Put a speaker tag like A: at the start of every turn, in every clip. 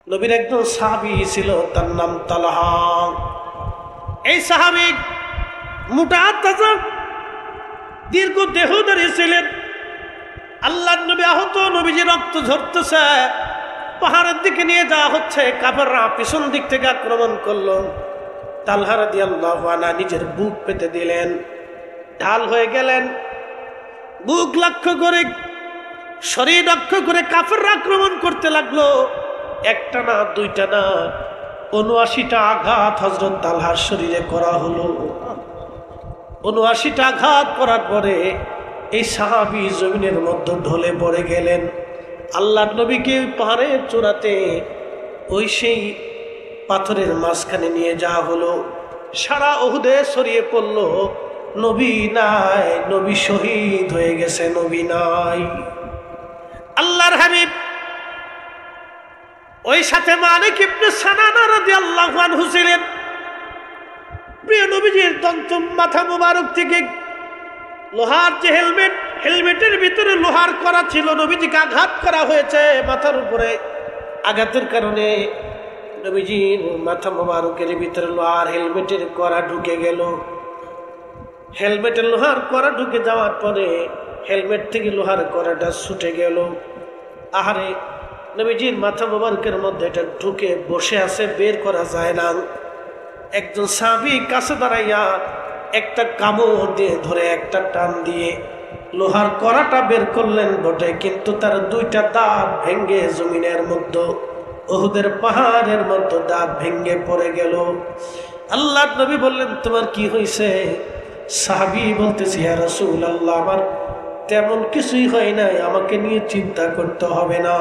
A: নবীর একজন সাহাবী ছিল, তার নাম তালহা। এই সাহাবী মোটা তাজা দীর্ঘ দেহধারী ছিলেন। আল্লাহর নবী আহত, নবীজি রক্ত ঝরতেছে, পাহাড়ের দিকে নিয়ে যাওয়া হচ্ছে, কাফেররা পিছন দিক থেকে আক্রমণ করলো। তালহা রাদিয়াল্লাহু আনহু নিজের বুক পেতে দিলেন, ঢাল হয়ে গেলেন। বুক লক্ষ্য করে, শরীর লক্ষ্য করে কাফেররা আক্রমণ করতে লাগলো। একটা না, দুইটা না, ৭৯টা আঘাত হযরত তালহার শরীরে করা হলো। ৭৯টা আঘাত করার পরে এই সাহাবী জমিনের মধ্যে ঢলে পড়ে গেলেন। আল্লাহর নবীকে পাহাড়ের চূড়াতে ওই সেই পাথরের মাঝখানে নিয়ে যাওয়া হলো। সারা উহুদে ছড়িয়ে পড়ল, নবী নাই, নবী শহীদ হয়ে গেছে, নবী নাই। আল্লাহর হাবিব ওই সাথে মালিক ইবনে সানানা রাদিয়াল্লাহু আনহু ছিলেন। প্রিয় নবীজির দন্তম মাথা মুবারক থেকে লোহার যে হেলমেটের ভিতরে লোহার করা ছিল, নবীজিকে আঘাত করা হয়েছে মাথার উপরে। আঘাতের কারণে নবীজির মাথা মুবারকের ভিতরে লোহার হেলমেটের করা ঢুকে গেল। হেলমেটের লোহার করা ঢুকে যাওয়ার পরে হেলমেট থেকে লোহার করাটা ছুটে গেল। আহারে, নবীজির মাথা মুবারকের মধ্যে এটা ঢুকে বসে আছে, বের করা যায় না। একজন সাহাবী কাছে দাঁড়াইয়া একটা কামড় দিয়ে ধরে একটা টান দিয়ে লোহার করাটা বের করলেন বটে, কিন্তু তার দুইটা দাঁত ভেঙ্গে জমিনের মধ্যে, উহুদের পাহাড়ের মধ্যে দাঁত ভেঙ্গে পড়ে গেল। আল্লাহর নবী বললেন, তোমার কি হয়েছে? সাহাবী বলতেছে, ইয়া রাসূলুল্লাহ, আমার তেমন কিছুই হয় নাই, আমাকে নিয়ে চিন্তা করতে হবে না।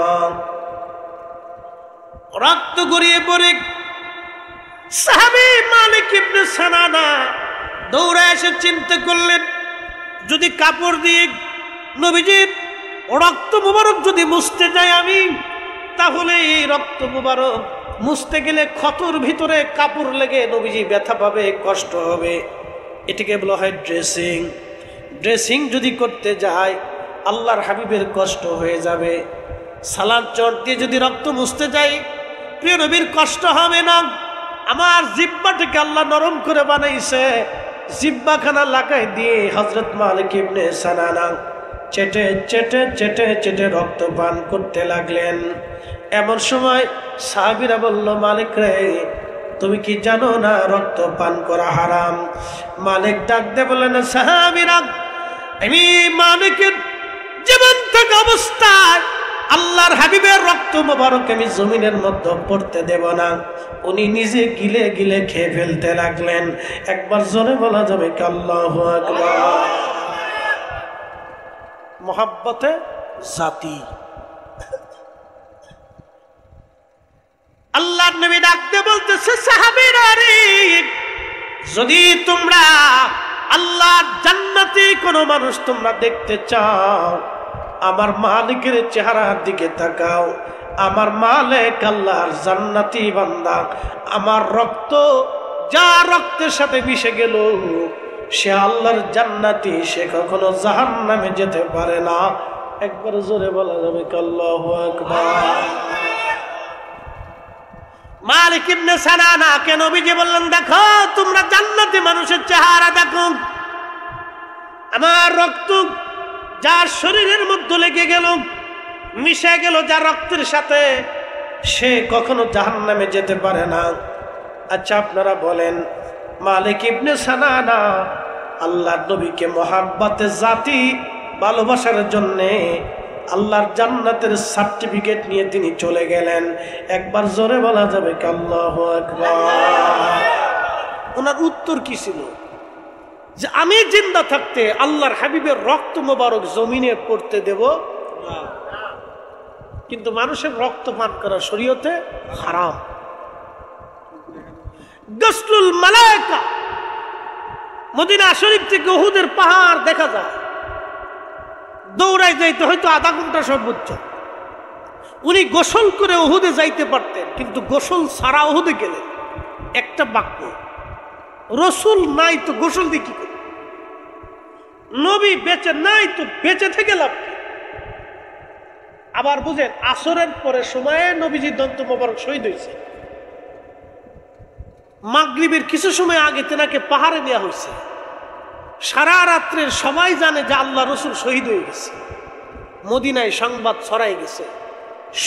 A: রক্ত গড়িয়ে পড়ে সাহাবী মালিক ইবনে সানানা দৌড়ে এসে চিন্তা করলেন, যদি কাপড় দিয়ে নবীজির রক্ত মুবারক যদি মুছতে যাই আমি, তাহলে এই রক্ত মুবারক মুছতে গেলে ক্ষতর ভিতরে কাপড় লেগে নবীজি ব্যথা পাবে, কষ্ট হবে। এটাকে বলা হয় ড্রেসিং। ড্রেসিং যদি করতে যায় আল্লাহর হাবিবের কষ্ট হয়ে যাবে। সালাদ চট দিয়ে যদি রক্ত মুছতে যাই, প্রিয় নবীর কষ্ট হবে না। আমার জিহ্বাটাকে আল্লাহ নরম করে বানাইছে, জিহ্বাখানা লাগাই দিয়ে হযরত মালিক ইবনে সানানা চেটে চেটে চেটে চেটে রক্ত পান করতে লাগলেন। এমন সময় সাহাবীরা বলল, মালিক রে, তুমি কি জানো না রক্ত পান করা হারাম? মালিক ডাক দিয়ে বললেন, সাহাবীরা, আমি মালিকের জীবন থাকা অবস্থায় আল্লাহর হাবিবের রক্ত মোবারক আমি জমিনের মধ্যে পড়তে দেব না। উনি নিজে গিলে গিলে খেয়ে ফেলতে লাগলেন। একবার জোরে বলা যাবে কি আল্লাহু আকবার? মোহাব্বতে জাতি। আল্লাহর নবী ডাকতে বলতেছে, সাহাবীরা রে, যদি তোমরা আল্লাহর জান্নাতে কোনো মানুষ তোমরা দেখতে চাও, আমার মালিকের চেহারার দিকে তাকাও। আমার মালিক আল্লাহর জান্নাতি বান্দা। আমার রক্ত যা রক্তের সাথে মিশে গেল সে আল্লাহর জান্নাতি, সে কখনো জাহান্নামে যেতে পারে না। একবার জোরে বলা যাবে কি আল্লাহু আকবার? মালিক ইবনে সানানা কেন নবীজি বললেন, দেখো তোমরা জান্নাতি মানুষের চেহারা দেখো। আমার রক্ত যার শরীরের মধ্যে লেগে গেল, মিশে গেল যার রক্তের সাথে, সে কখনো জাহান্নামে যেতে পারে না। আচ্ছা আপনারা বলেন, মালিক ইবনে সানানা আল্লাহর নবীকে মহাব্বতে জাতি ভালোবাসার জন্যে আল্লাহর জান্নাতের সার্টিফিকেট নিয়ে তিনি চলে গেলেন। একবার জোরে বলা যাবে কি আল্লাহু আকবার? ওনার উত্তর কি ছিল? যে আমি জিন্দা থাকতে আল্লাহর হাবিবের রক্ত মোবারক জমিনে পড়তে দেব না। কিন্তু মানুষের রক্ত পান করা শরীয়তে হারাম। গসলুল মালায়েকা, মদিনা শরীফ থেকে উহুদের পাহাড় দেখা যায়। দৌড়াই যাইতে হয়তো আধা ঘন্টা সর্বোচ্চ। উনি গোসল করে উহুদে যাইতে পারতেন, কিন্তু গোসল ছাড়া উহুদে গেলেন। একটা বাক্য, রসুল নাই তো গোসল দিয়ে কি করে? নবী বেঁচে নাই তো বেঁচে থেকে লাভ। আবার বুঝেন আসরের পরে সময়ে নবীজি দন্ত মোবারক শহীদ হয়েছে, মাগরিবের কিছু সময় আগে তেনাকে পাহাড়ে দেওয়া হয়েছে। সারা রাত্রের সবাই জানে যে আল্লাহ রসুল শহীদ হয়ে গেছে, মদিনায় সংবাদ ছড়াই গেছে।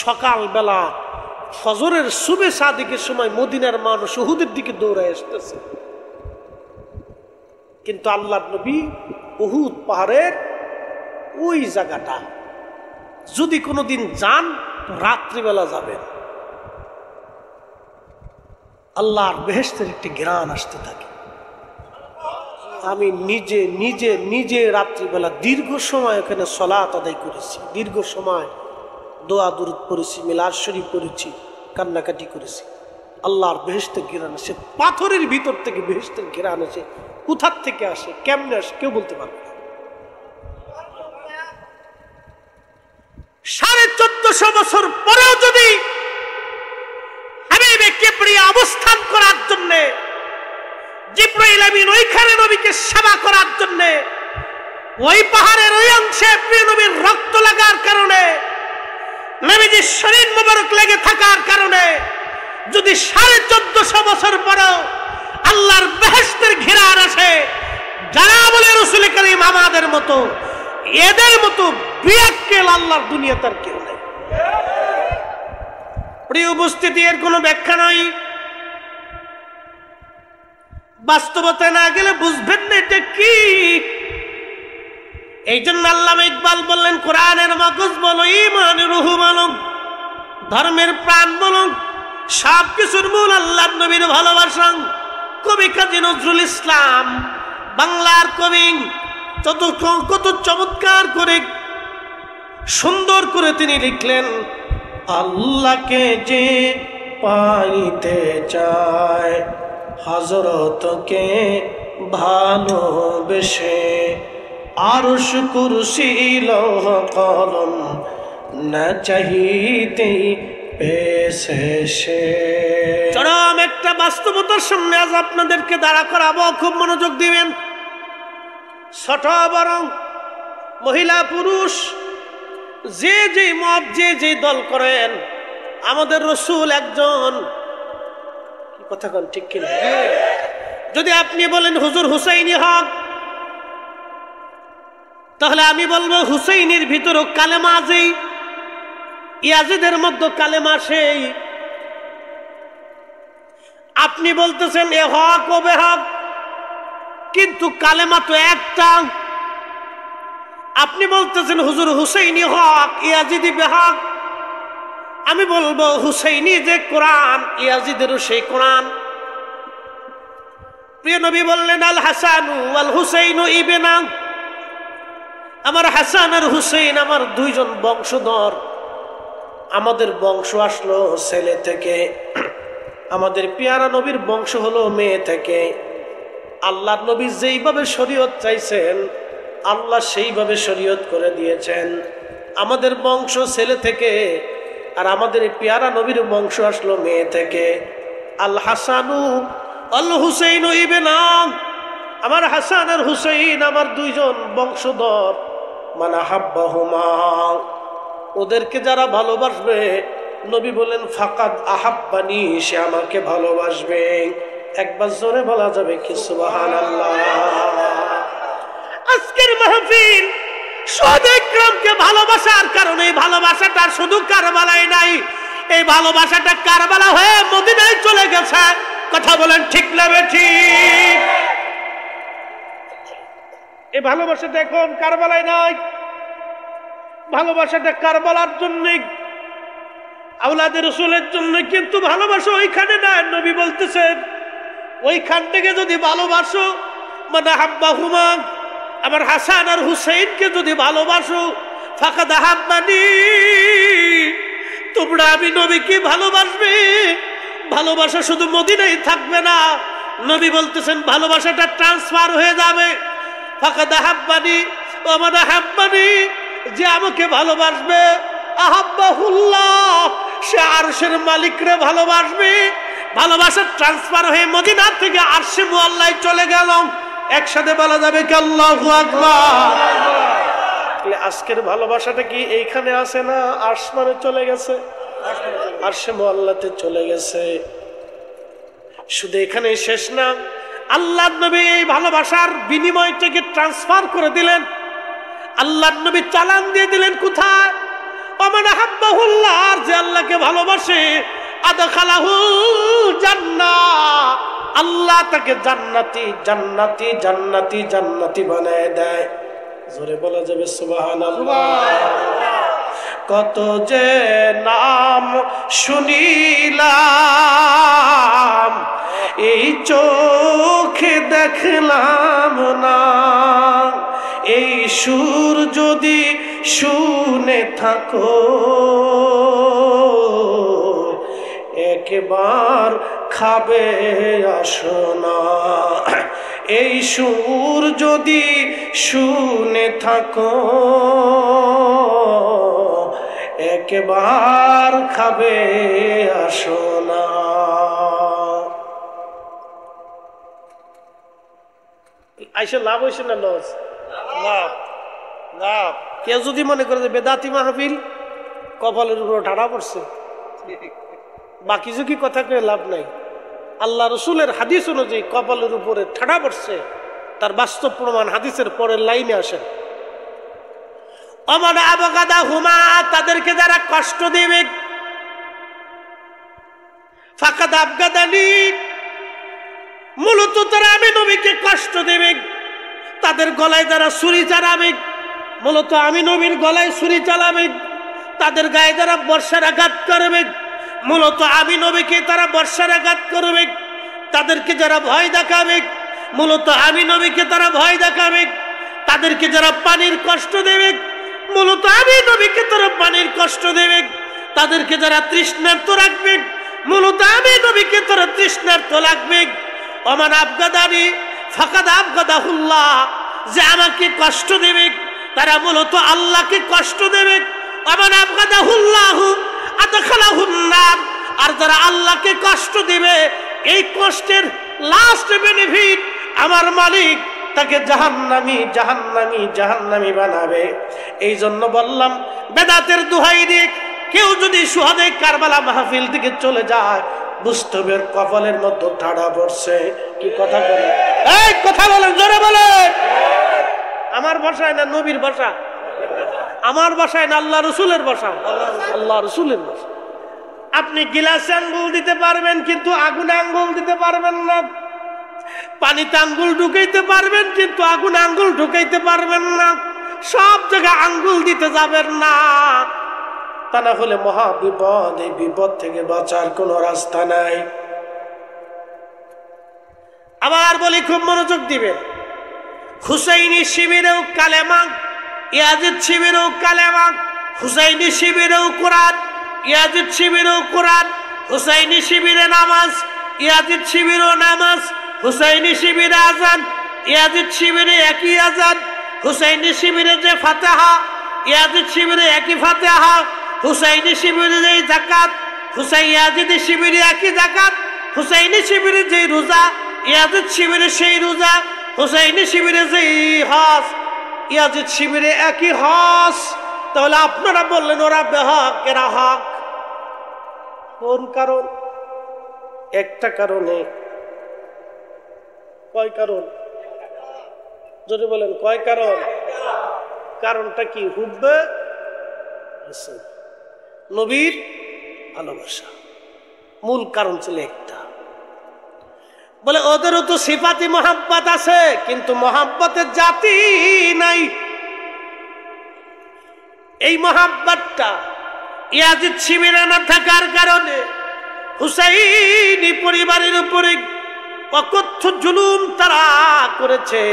A: সকালবেলা ফজরের সুবে সাদিকের সময় মদিনার মানুষ উহুদের দিকে দৌড়ায় আসতেছে, কিন্তু আল্লাহর নবী উহুদ পাহাড়ের ওই জায়গাটা যদি কোনোদিন যান রাত্রিবেলা যাবেন, আল্লাহর বেহেশতের একটি ঘ্রাণ আসতে থাকে। আমি নিজে নিজে নিজে রাত্রিবেলা দীর্ঘ সময় ওখানে সালাত আদায় করেছি, দীর্ঘ সময় দোয়া দুরূদ পড়েছি, মিলাদ শরীফ পড়েছি, কান্নাকাটি করেছি। আল্লাহর বেহেশতের ঘ্রাণ আসে, পাথরের ভিতর থেকে বেহেশতের ঘ্রাণ আসে। কোথার থেকে আসে, কেমনে আসে কেউ বলতে পারবে না। 1450 বছর পরেও যদি হাবিবে কিবরিয়া অবস্থান করার জন্য জিবরাইল আমিন ওইখানে নবীকে সেবা করার জন্য ওই পাহাড়ের ওই অংশে প্রিয় নবীর রক্ত লাগার কারণে, নবীজির শরীর মোবারক লেগে থাকার কারণে যদি 1450 বছর পরেও আল্লাহর বেহেশতের ঘেরার আসে, যারা বলে রাসূল করিম আমাদের মতো, এদের মতো বিয়াক্কেল আল্লাহর দুনিয়াতে আর কেউ নাই। প্রিয় উপস্থিতি, এর কোনো ব্যাখ্যা নাই। বাস্তবতা না গেলে বুঝবেন না এটা কি। এই জন্য আল্লামা ইকবাল বললেন, কোরআনের মগজ বলো, ঈমানের রূহ বলো, ধর্মের প্রাণ বলো, সব কিছুর মূল আল্লাহর নবীর ভালোবাসা। কবি কাজী নজরুল ইসলাম, বাংলার কবি, কত চমৎকার করে সুন্দর করে তিনি লিখলেন, আল্লাহকে যে পাইতে চায় হযরতকে ভালোবেসে, আরশ কুরসি লৌহ কলম না চাহিতেই পেয়েছে সে। চরম একটা বাস্তবতার সামনে আজ আপনাদেরকে দাঁড়া করাবো, খুব মনোযোগ দিবেন। ছোট বরং মহিলা পুরুষ যে যে মত যে যে দল করেন, আমাদের রাসূল একজন। কি কথা কোন ঠিক কিনা? যদি আপনি বলেন হুজুর হুসাইনি হক, তাহলে আমি বলবো হুসাইনির ভিতরও কালেমা আছে, ইয়াজিদের মধ্যে কালেমা সেই। আপনি বলতেছেন এ হক ও বেহক, কিন্তু কালেমা তো একটা। আপনি বলতেছেন হুজুর হুসাইনি হক, ইয়াজিদি বেহক। আমি বলবো হুসাইনি যে কোরআন, ইয়াজিদেরও সেই কোরআন। প্রিয় নবী বললেন, আল হাসানু ওয়াল হুসাইনু ইবনা, আমার হাসান আর হুসাইন আমার দুইজন বংশধর। আমাদের বংশ আসলো ছেলে থেকে, আমাদের পেয়ারা নবীর বংশ হলো মেয়ে থেকে। আল্লাহর নবী যেইভাবে শরীয়ত চাইছেন আল্লাহ সেইভাবে শরীয়ত করে দিয়েছেন। আমাদের বংশ ছেলে থেকে, আর আমাদের পেয়ারা নবীর বংশ আসলো মেয়ে থেকে। আল হাসানু আল হুসাইনু ইবনা, আমার হাসান আর হুসাইন আমার দুইজন বংশধর। মান আহাব্বাহুমা, ওদেরকে যারা ভালোবাসবে, নবী বলেন ফাকাদ আহাব্বানি, সে আমাকে ভালোবাসবে। একবার জোরে বলা যাবে কি সুবহানাল্লাহ। আজকের মাহফিল শুহাদা ইকরামকে ভালোবাসার কারণে, ভালোবাসাটা শুধু কারবালায় নাই, এই ভালোবাসাটা কারবালা হয়ে মদিনায় চলে গেছে। কথা বলেন ঠিক না বেঠিক? এই ভালোবাসাটা এখন কারবালায় নাই, ভালোবাসাটা কারবালার জন্য, আওলাদের রাসূলের জন্য। কিন্তু ভালোবাসা ওইখানে না। নবী বলতেছেন ওইখান থেকে যদি ভালোবাসো, মানে আহাব্বাহুমা, আমার হাসান আর হুসাইনকে যদি ভালোবাসো, ফাকাদ আহাব্বানি, তোমরা আমি নবীকে ভালোবাসবে। ভালোবাসা শুধু মদিনায় থাকবে না, নবী বলতেছেন ভালোবাসাটা ট্রান্সফার হয়ে যাবে। ফাকাদ আহাব্বানি, আমার আহাব্বানি, যে আমাকে ভালোবাসবে, আহাব্বাহুল্লাহ, সে আরশের মালিকরে ভালোবাসবে। ভালোবাসা ট্রান্সফার হয়ে মদিনা থেকে আরশে মুআল্লায় চলে গেল। একসাথে বলা যাবে কি আল্লাহু আকবার। তাহলে আজকের ভালোবাসাটা কি এইখানে আছে না আসমানে চলে গেছে? আরশে মুআল্লাতে চলে গেছে। শুধু এখানে শেষ না, আল্লাহর নবী এই ভালোবাসার বিনিময়টাকে ট্রান্সফার করে দিলেন। আল্লাহর নবী চালান দিয়ে দিলেন কোথায়? ওমান আহাব্বাহুল্লাহ, যে আল্লাহকে ভালোবাসে, আদখালাহুল জান্নাহ, আল্লাহ তাকে জান্নাতি জান্নাতি জান্নাতি জান্নাতি বানায় দেয়। জোরে বলা যাবে সুবহানাল্লাহ। কত যে নাম শুনিলাম, এই চোখে দেখলাম না। এই সুর যদি শুনে থাকো, একবার খাবে আসো না। এই সুর যদি শুনে থাকো, একবার খাবে আসো না। আইসে লাভ হয়েছে না লস? লাভ লাভ। কেউ যদি মনে করে যে বেদাতি মাহফিল, কপালের উপর ঠাড়া পড়ছে, বাকি যে কি কথা কয়ে লাভ নাই। আল্লাহ রসুলের হাদিস অনুযায়ী কপালের উপরে ঠাড়া পড়ছে, তার বাস্তব প্রমাণ হাদিসের পরের লাইনে আসেন। অমন আবগাদা হুমা, তাদেরকে যারা কষ্ট দেবে, ফাকাদ আবগাদানি, মূলত তারা আমি নবীকে কষ্ট দেবে। তাদের গলায় যারা ছুরি চালাবে, মূলত আমি নবীর গলায় ছুরি চালাবে। তাদের গায়ে যারা বর্ষার আঘাত করবে, মূলত আমি নবীকে তারা বর্ষার আঘাত করবে। তাদেরকে যারা ভয় দেখাবে, মূলত আমি নবীকে তারা ভয় দেখাবে। তাদেরকে যারা পানির কষ্ট দেবে, মূলত আমি নবীকে তারা পানির কষ্ট দেবে। তাদেরকে যারা তৃষ্ণার্ত রাখবে, মূলত আমি নবীকে তারা তৃষ্ণার্ত রাখবে। ওমান আবগাদানি ফাকাদ আবগাদাহুল্লাহ, যে আমাকে কষ্ট দেবে তারা মূলত আল্লাহকে কষ্ট দেবে। ওমান আবগাদাহুল্লাহু আদখালাহুন নার, আর যারা আল্লাহকে কষ্ট দিবে, এই কষ্টের লাস্ট বেনিফিট আমার মালিক তাকে জাহান্নামী জাহান্নামী জাহান্নামী বানাবে। এই জন্য বললাম, বেদাতের দোহাই দিয়ে কেউ যদি সুহাদে কারবালা মাহফিল থেকে চলে যায়, বুঝতে হবে কপালের মধ্যে ঠাড়া পড়ছে। কি কথা বলে? এই কথা বলেন, জোরে বলেন। আমার ভাষায় না নবীর ভাষা, আমার ভাষায় না আল্লাহ রসুলের ভাষা, আল্লাহ রসুলের ভাষা। আপনি গিলাসে আঙ্গুল দিতে পারবেন, কিন্তু আগুনে আঙ্গুল দিতে পারবেন না। পানিতে আঙ্গুল ঢুকাইতে পারবেন, কিন্তু আগুনে আঙ্গুল ঢুকাইতে পারবেন না। সব জায়গায় আঙ্গুল দিতে যাবেন না, তা না হলে মহা বিপদ। এই বিপদ থেকে বাঁচার কোনো রাস্তা নাই। আবার বলি, খুব মনোযোগ দিবেন। হুসাইনি শিবিরেও কালেমা, ইয়াজিদ শিবিরেও কালেমা। হুসাইনি শিবিরেও কোরআন, ইয়াজিদ শিবিরেও কোরআন। হুসাইনি শিবিরে নামাজ, ইয়াজিদ শিবিরেও নামাজ। হুসাইনি শিবিরে আজান, ইয়াজিদ শিবিরে একই আজান। হুসাইনি শিবিরে যে ফাতিহা, ইয়াজিদ শিবিরে একই ফাতিহা। হুসাইনি শিবিরে যে যাকাত, ইয়াজিদ শিবিরে একই যাকাত। হুসাইনি শিবিরে যে রোজা, ইয়াজিদ শিবিরে সেই রোজা। হুসাইনি শিবিরে যে হজ, ইয়াজিদ শিবিরে একই হজ। তাহলে আপনারা বললেন ওরা বেহক, এরা হক। কোন কারণ? একটা কারণে। কয় কারণ? যদি বলেন কয় কারণ? কারণটা কি? হুব্বে রাসূল, নবীর ভালোবাসা। মূল কারণ ছিল একটা। বলে ওদেরও তো সিফাতি মোহাব্বত আছে, কিন্তু মোহাব্বতের জাতি নাই। এই মোহাব্বতটা ইয়াজিদ শিবিরে না থাকার কারণে হুসাইনি পরিবারের উপরে অকথ্য জুলুম তারা করেছে।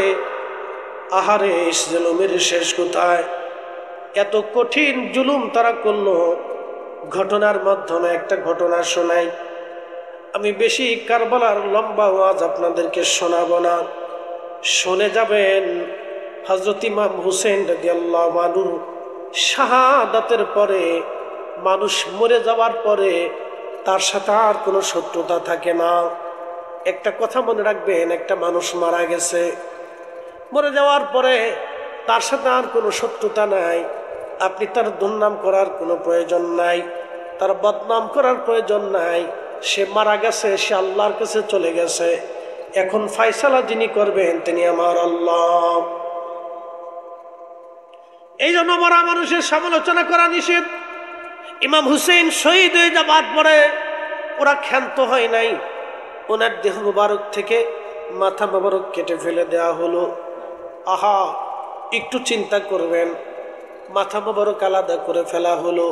A: আহারে, জুলুমের শেষ কোথায়? এত কঠিন জুলুম তারা করলো। ঘটনার মাধ্যমে একটা ঘটনা শোনাই। আমি বেশি কারবালার লম্বা ওয়াজ আপনাদেরকে শোনাবো না, শুনে যাবেন। হযরত ইমাম হুসেন রাদিয়াল্লাহু আনহু শাহাদাতের পরে, মানুষ মরে যাওয়ার পরে তার সাথে আর কোনো শত্রুতা থাকে না। একটা কথা মনে রাখবেন, একটা মানুষ মারা গেছে, মরে যাওয়ার পরে তার সাথে আর কোনো শত্রুতা নাই, আপনি তার দুর্নাম করার কোনো প্রয়োজন নাই, তার বদনাম করার প্রয়োজন নাই। সে মারা গেছে, সে আল্লাহর কাছে চলে গেছে। এখন ফয়সালা যিনি করবেন তিনি আমার আল্লাহ। এই জন্য মরা মানুষের সমালোচনা করা নিষেধ। ইমাম হুসেইন শহীদ হয়ে যাবার পরে ওরা ক্ষান্ত হয় নাই, ওনার দেহ মোবারক থেকে মাথা মোবারক কেটে ফেলে দেওয়া হলো। আহা, একটু চিন্তা করবেন, মাথা মোবারক আলাদা করে ফেলা হলো,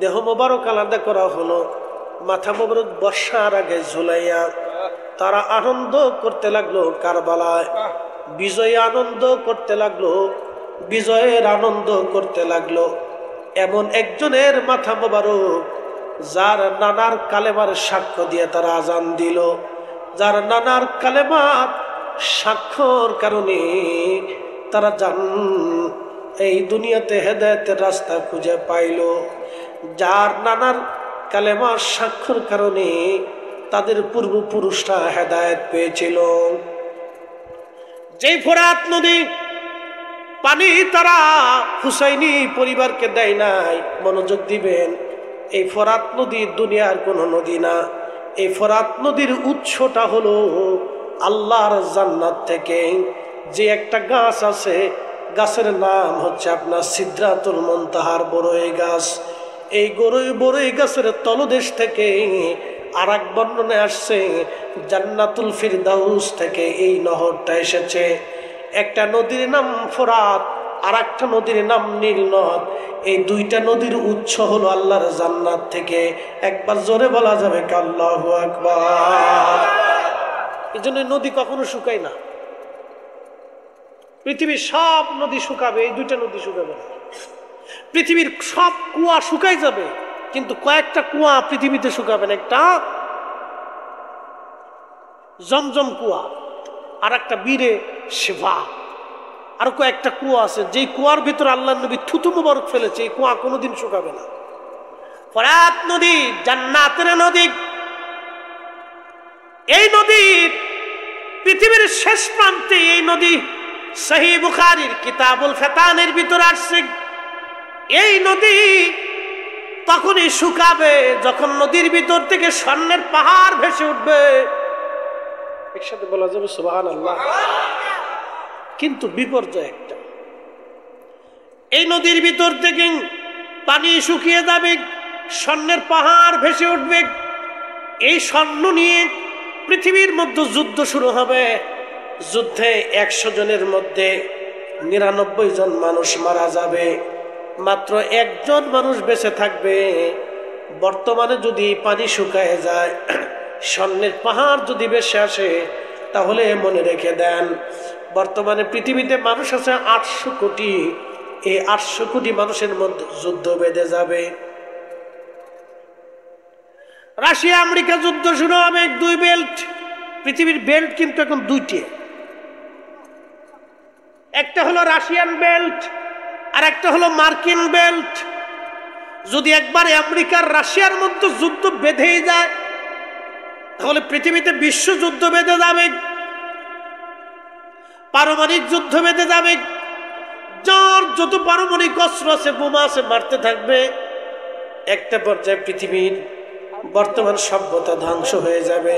A: দেহ মোবারক আলাদা করা হলো, মাথা মোবারক বর্ষার আগে ঝুলাইয়া তারা আনন্দ করতে লাগলো। কারবালায় বিজয় আনন্দ করতে লাগলো, বিজয়ের আনন্দ করতে লাগলো। এমন একজনের মাথা মোবারক যার নানার কালেমার সাক্ষ্য দিয়ে তারা আজান দিল, যার নানার কালেমার সাক্ষ্যর কারণে তারা এই দুনিয়াতে হেদায়েতের রাস্তা খুঁজে পাইল, যার নানার কালেমার সাক্ষ্যর কারণে তাদের পূর্বপুরুষরা হেদায়েত পেয়েছিল। যে ফোরাত নদী পানি তারা হুসাইনি পরিবারকে দেয় নাই, মনোযোগ দিবেন, এই ফোরাত নদী দুনিয়ার কোন নদী না। এই ফোরাত নদীর উৎসটা হলো আল্লাহর জান্নাত থেকে। যে একটা গাছ আছে, গাছের নাম হচ্ছে আপনার সিদরাতুল মুনতাহার বড়ই গাছ। এই বড়ই গাছের তলদেশ থেকে আর এক বর্ণনায় আসছে জান্নাতুল ফিরদাউস থেকে এই নহরটা এসেছে। একটা নদীর নাম ফোরাত, আর একটা নদীর নাম নীল নদ। এই দুইটা নদীর উৎস হলো আল্লাহর জান্নাত থেকে। একবার জোরে বলা যাবে আল্লাহু আকবার। এই জন্য নদী কখনো শুকায় না। পৃথিবীর সব নদী শুকাবে, এই দুইটা নদী শুকাবে না। পৃথিবীর সব কুয়া শুকাই যাবে, কিন্তু কয়েকটা কুয়া পৃথিবীতে শুকাবে না। একটা জমজম কুয়া, আর একটা বীরে শিফা, আর কয়েকটা কুয়া আছে যেই কুয়ার ভিতরে আল্লাহ নবী থুতু মুবারক ফেলেছে। এই কুয়া কোনোদিন শুকাবে না। ফোরাত নদী জান্নাতের নদী। এই নদীর পৃথিবীর শেষ প্রান্তে এই নদী সহিহ বুখারীর কিতাবুল ফিতানের ভিতরে আসছে। এই নদী তখনই শুকাবে যখন নদীর ভিতর থেকে স্বর্ণের পাহাড় ভেসে উঠবে। একসাথে বলা যাবে সুবহানাল্লাহ। কিন্তু বিপর্যয় একটা, এই নদীর ভিতর থেকে পানি শুকিয়ে যাবে, স্বর্ণের পাহাড় ভেসে উঠবে। এই স্বর্ণ নিয়ে পৃথিবীর মধ্যে যুদ্ধ শুরু হবে। যুদ্ধে 100 জনের মধ্যে 99 জন মানুষ মারা যাবে, মাত্র একজন মানুষ বেঁচে থাকবে। বর্তমানে যদি পানি শুকায় যায়, স্বর্ণের পাহাড় যদি ভেসে আসে, তাহলে মনে রেখে দেন বর্তমানে পৃথিবীতে মানুষ আছে 800 কোটি। এই 800 কোটি মানুষের মধ্যে যুদ্ধ বেঁধে যাবে। রাশিয়া আমেরিকা যুদ্ধ শুরু হবে। 2 বেল্ট, পৃথিবীর বেল্ট কিন্তু এখন 2টি। একটা হলো রাশিয়ান বেল্ট, আর একটা হলো মার্কিন বেল্ট। যদি একবার আমেরিকার রাশিয়ার মধ্যে যুদ্ধ বেঁধেই যায়, তাহলে পৃথিবীতে বিশ্বযুদ্ধ বেঁধে যাবে, পারমাণবিক যুদ্ধ বেঁধে যাবে। যার যত পারমাণবিক অস্ত্র আছে, বোমা আছে, মারতে থাকবে। একটা পর্যায়ে পৃথিবীর বর্তমান সভ্যতা ধ্বংস হয়ে যাবে।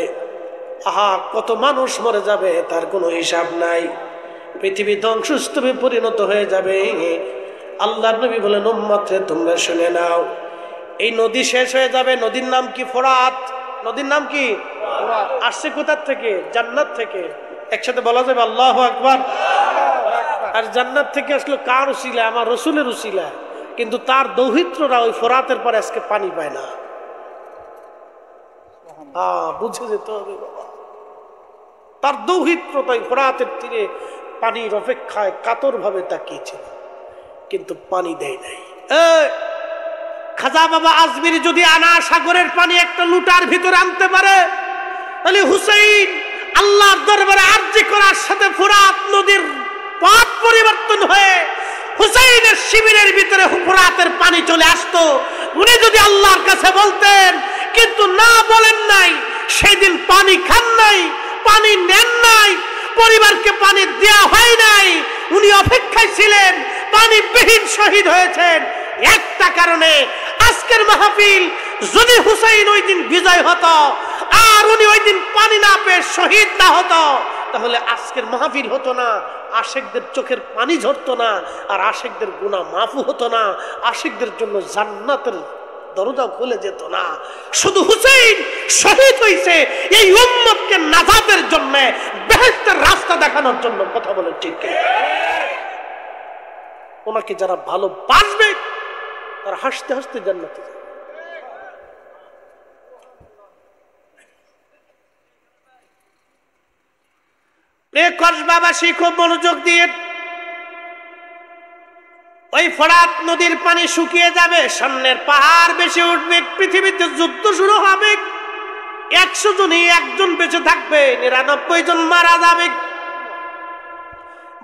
A: আহা, কত মানুষ মরে যাবে তার কোনো হিসাব নাই। পৃথিবী ধ্বংসস্তূপে পরিণত হয়ে যাবে। আল্লাহর নবী বলেন, উম্মত রে তোমরা শুনে নাও, এই নদী শেষ হয়ে যাবে। নদীর নাম কি? ফোরাত। নদীর নাম কি? আসছে কোথার থেকে? জান্নাত থেকে। একসাথে বলা যাবে আল্লাহু আকবার। আর জান্নাত থেকে আসলো কার উসিলা? আমার রসুলের উসিলা। কিন্তু তার দৌহিত্ররা ওই ফোরাতের পরে আজকে পানি পায় না। বুঝে যেতে হবে বাবা, তার দৌহিত্রতাই ফোরাতের তীরে পানির অপেক্ষায় কাতর ভাবে তাকিয়েছিল, কিন্তু পানি দেয় নাই। খাজা বাবা আজমিরি যদি আনা সাগরের পানি একটা লুটার ভিতরে আনতে পারে, তাহলে হুসাইন আল্লাহর দরবারে আরজি করার সাথে ফোরাত নদীর পথ পরিবর্তন হয়ে হুসাইনের শিবিরের ভিতরে ফোরাতের পানি চলে আসতো। উনি যদি আল্লাহর কাছে বলতেন, কিন্তু না বলেন নাই। সেদিন পানি খান নাই, পানি নেন নাই, পরিবারকে পানি দেওয়া হয় নাই। উনি অপেক্ষায় ছিলেন, পানিবিহীন শহীদ হয়েছেন একটা কারণে। আজকের মাহফিল যদি হুসাইন ওই দিন বিজয় হতো আর উনি ওই দিন পানি না পেয়ে শহীদ না হতো, তাহলে আজকের মাহফিল হতো না, আশিকদের চোখের পানি ঝরতো না, আর আশিকদের গুনাহ মাফু হতো না, আশিকদের জন্য জান্নাতের দরজা খুলে যেত না। শুধু হুসাইন শহীদ হয়েছে এই উম্মতকে নাজাতের জন্য, বেহেশতের রাস্তা দেখানোর জন্য। কথা বলেন ঠিক কি? ওনাকে যারা ভালোবাসবে তারা হাসতে হাসতে জান্নাতে যাবে। কসবাবাসী খুব মনোযোগ দিয়ে, ওই ফরাত নদীর পানি শুকিয়ে যাবে, সামনের পাহাড় বেশি উঠবে, পৃথিবীতে যুদ্ধ শুরু হবে, 100 জনই একজন বেঁচে থাকবে, 99 জন মারা যাবে।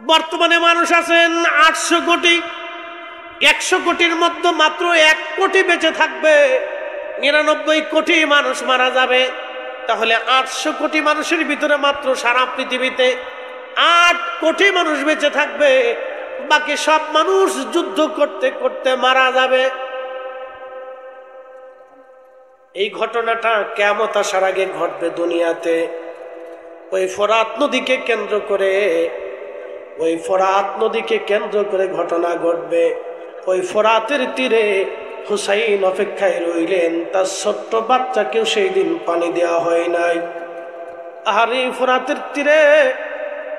A: বর্তমানে মানুষ আছেন 800 কোটি, 100 কোটির মধ্যে মাত্র 1 কোটি বেঁচে থাকবে, 99 কোটি মানুষ মারা যাবে। তাহলে 800 কোটি মানুষের ভিতরে মাত্র সারা পৃথিবীতে 8 কোটি মানুষ বেঁচে থাকবে, বাকি সব মানুষ যুদ্ধ করতে করতে মারা যাবে। এই ঘটনাটা কিয়ামত আসার আগে ঘটবে দুনিয়াতে। ওই ফরাত নদীকে কেন্দ্র করে, ওই ফরাত নদীকে কেন্দ্র করে ঘটনা ঘটবে। ওই ফরাতের তীরে হুসাইন অপেক্ষায় রইলেন, তার ছোট্ট বাচ্চাকেও সেই দিন পানি দেওয়া হয় নাই। আর এই ফরাতের তীরে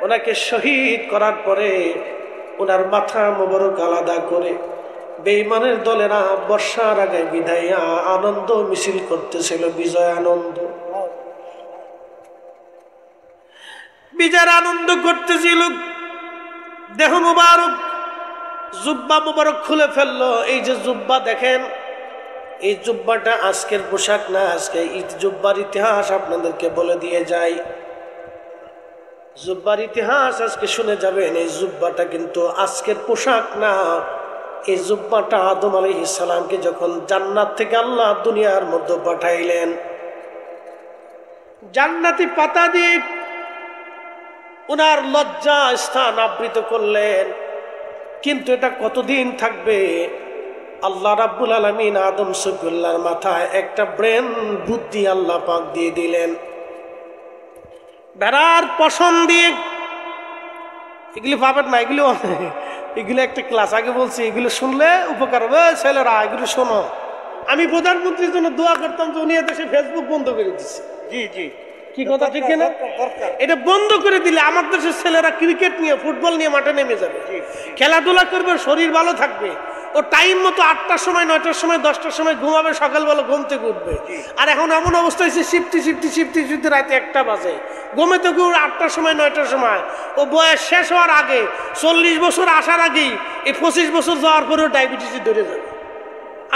A: ওনাকে শহীদ করার পরে ওনার মাথা মোবারক আলাদা করে বেঈমানের দলেরা বর্ষার আগে বিদায়া আনন্দ মিছিল করতেছিল, বিজয় আনন্দ, বিজয়ের আনন্দ করতেছিল। দেহ মুবারক, জুব্বা মুবারক খুলে ফেললো। এই যে জুব্বা দেখেন, এই জুব্বাটা আজকের পোশাক না, আজকে জুব্বার ইতিহাস আপনাদেরকে বলে দিয়ে যাই। জুব্বার ইতিহাস আজকে শুনে যাবেন। এই জুব্বাটা কিন্তু আজকের পোশাক না। এই জুব্বাটা আদম আলাইহিস সালামকে যখন জান্নাত থেকে আল্লাহ দুনিয়ার মধ্যে পাঠাইলেন, জান্নাতি পাতা দিয়ে ওনার লজ্জা স্থান আবৃত করলেন। কিন্তু এটা কতদিন থাকবে? আল্লাহ রাব্বুল আলামিন আদম সফিউল্লাহর মাথায় একটা ব্রেন বুদ্ধি আল্লাহ পাক দিয়ে দিলেন। বেড়ার পশম দিয়ে, এগুলি পাবেন না, এগুলো একটা ক্লাস আগে বলছি, এগুলো শুনলে উপকার হবে। ছেলেরা এগুলো শোনো। আমি প্রধানমন্ত্রীর জন্য দোয়া করতাম যে উনি দেশে ফেসবুক বন্ধ করে দিচ্ছে। জি জি, কি কথা ঠিক না? এটা বন্ধ করে দিলে আমার দেশের ছেলেরা ক্রিকেট নিয়ে, ফুটবল নিয়ে মাঠে নেমে যাবে, খেলাধুলা করবে, শরীর ভালো থাকবে। ও টাইম মতো 8টার সময়, 9টার সময়, 10টার সময় ঘুমাবে, সকালবেলা ঘুম থেকে উঠবে। আর এখন এমন অবস্থা হয়েছে শিফটি রাতে 1টা বাজে, ঘুমে থেকে 8টার সময়, 9টার সময়। ও বয়স শেষ হওয়ার আগে, 40 বছর আসার আগেই, এই 25 বছর যাওয়ার পরেও ডায়াবেটিসে ধরে যাবে।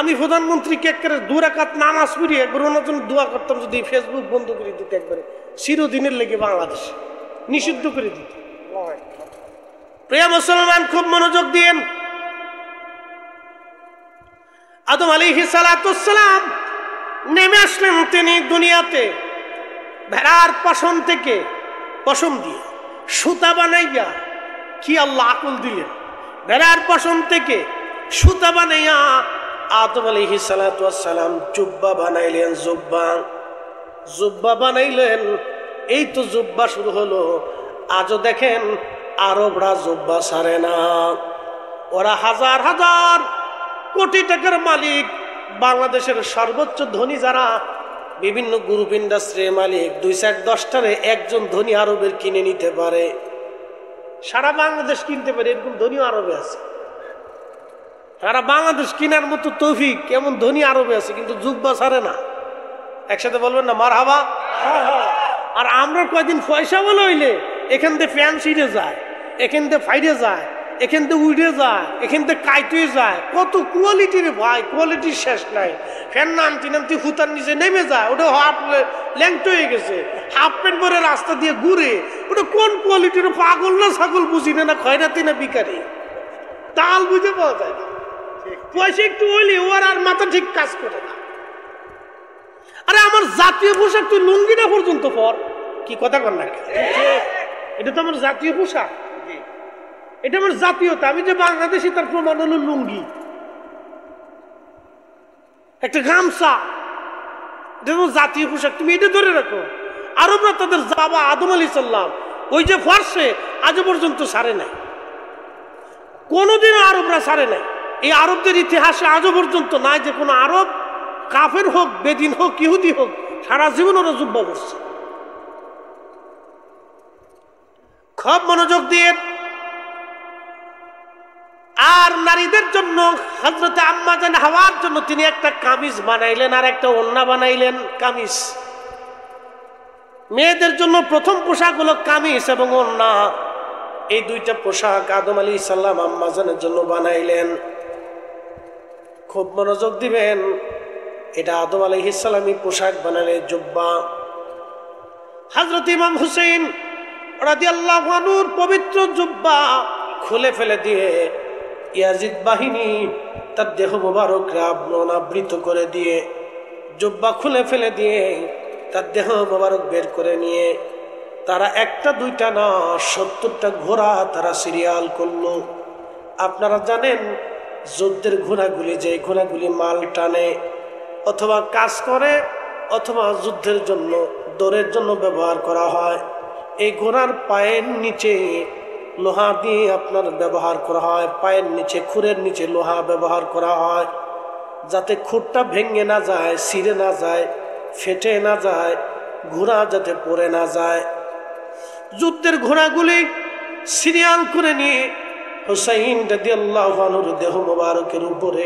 A: আমি প্রধানমন্ত্রীকে একবারে 2 রাকাত নামাজ পড়িয়ে একবার ওনার জন্য দোয়া করতাম, যদি ফেসবুক বন্ধ করে দিতে, একবারে চিরদিনের লেগে বাংলাদেশ নিষিদ্ধ করে দিত। প্রিয় মুসলমান, খুব মনোযোগ দিয়েন। আদম আলাইহিস সালাম নেমে আসলেন তিনি দুনিয়াতে ভেড়ার পশম থেকে, পশম দিয়ে সুতা বানাইয়া, কি আল্লাহ আকল দিলেন, ভেড়ার পশম থেকে সুতা বানাইয়া আদম আলাইহিস সালাম জুব্বা বানাইলেন। জুব্বা বানাইলেন। এই তো জুব্বা শুরু হলো। আজও দেখেন আরবরা জুব্বা ছাড়ে না। ওরা হাজার হাজার কোটি টাকার মালিক, বাংলাদেশের সর্বোচ্চ ধনী যারা, বিভিন্ন গ্রুপ ইন্ডাস্ট্রির মালিক, 2-4-10টারে একজন ধনী আরবের কিনে নিতে পারে, সারা বাংলাদেশ কিনতে পারে, এরকম ধনী আরবে আছে। সারা বাংলাদেশ কেনার মতো তৌফিক এমন ধনী আরবে আছে, কিন্তু জুব্বা ছাড়ে না। একসাথে বলবেন না মারহাবা? আর আমরা কয়দিন পয়সা বলে হইলে এখান থেকে ফ্যান ছিঁড়ে যায়, এখান থেকে ফাইডে যায়, এখান থেকে উড়ে যায়, এখান থেকে কাইটে যায়। কত কোয়ালিটির ভাই, কোয়ালিটির শেষ নাই। ফ্যান নামতে হুতার নিচে নেমে যায়, ওটা হাফ ল্যাংট হয়ে গেছে, হাফ প্যান্ট পরে রাস্তা দিয়ে ঘুরে। ওটা কোন কোয়ালিটির, পাগল না ছাগল বুঝি না, খয়রাতি না বিকারি, তাল বুঝে পাওয়া যায় না। পয়সা একটু হইলে ওর আর মাথা ঠিক কাজ করে না। আরে আমার জাতীয় পোশাক তুই লুঙ্গিটা পর্যন্ত পর, কি কথা কর না, এটা তো আমার জাতীয় পোশাক। এটা আমার জাতীয়তা। আমি যে বাংলাদেশি তার প্রমাণ হলো লুঙ্গি, একটা গামছা, এটা তোমার জাতীয় পোশাক, তুমি এটা ধরে রাখো। আরবরা তাদের বাবা আদম আলাইহিস সালাম ওই যে ফার্সে আজও পর্যন্ত ছাড়ে নাই, কোনোদিনও আরবরা ছাড়ে নাই। এই আরবদের ইতিহাসে আজও পর্যন্ত নাই যে কোনো আরব, কাফের হোক, বেদিন হোক, ইহুদি হোক, সারা জীবন ওরা জুব্বা করছে। খুব মনোযোগ দিয়ে। আর নারীদের জন্য হযরত আম্মা জান হাওয়ার জন্য তিনি একটা কামিজ বানাইলেন আর একটা ওড়না বানাইলেন। কামিজ, মেয়েদের জন্য প্রথম পোশাক হলো কামিজ এবং ওড়না। এই দুইটা পোশাক আদম আলাইহিস সালাম আম্মা জানের জন্য বানাইলেন। খুব মনোযোগ দিবেন, এটা আদম আলাইহিস সালামই পোশাক বানালে জুব্বা। হযরত ইমাম হুসাইন রাদিয়াল্লাহু আনহুর পবিত্র জুব্বা খুলে ফেলে দিয়ে ইয়াজিদ বাহিনী তার দেহ মোবারক আবৃত করে দিয়ে, জুব্বা খুলে ফেলে দিয়ে তার দেহ মোবারক বের করে নিয়ে তারা একটা দুইটা না 70টা ঘোড়া তারা সিরিয়াল করলো। আপনারা জানেন যুদ্ধের ঘোড়াগুলি, যে ঘোড়াগুলি মাল টানে অথবা কাজ করে অথবা যুদ্ধের জন্য দৌড়ের জন্য ব্যবহার করা হয়, এই ঘোড়ার পায়ের নিচে লোহা দিয়ে আপনার ব্যবহার করা হয়। পায়ের নিচে, খুরের নিচে লোহা ব্যবহার করা হয় যাতে খুরটা ভেঙে না যায়, ছিঁড়ে না যায়, ফেটে না যায়, ঘোড়া যাতে পড়ে না যায়। যুদ্ধের ঘোড়াগুলি সিরিয়াল করে নিয়ে হুসাইন রাদিয়াল্লাহু আনহুর দেহ মোবারকের উপরে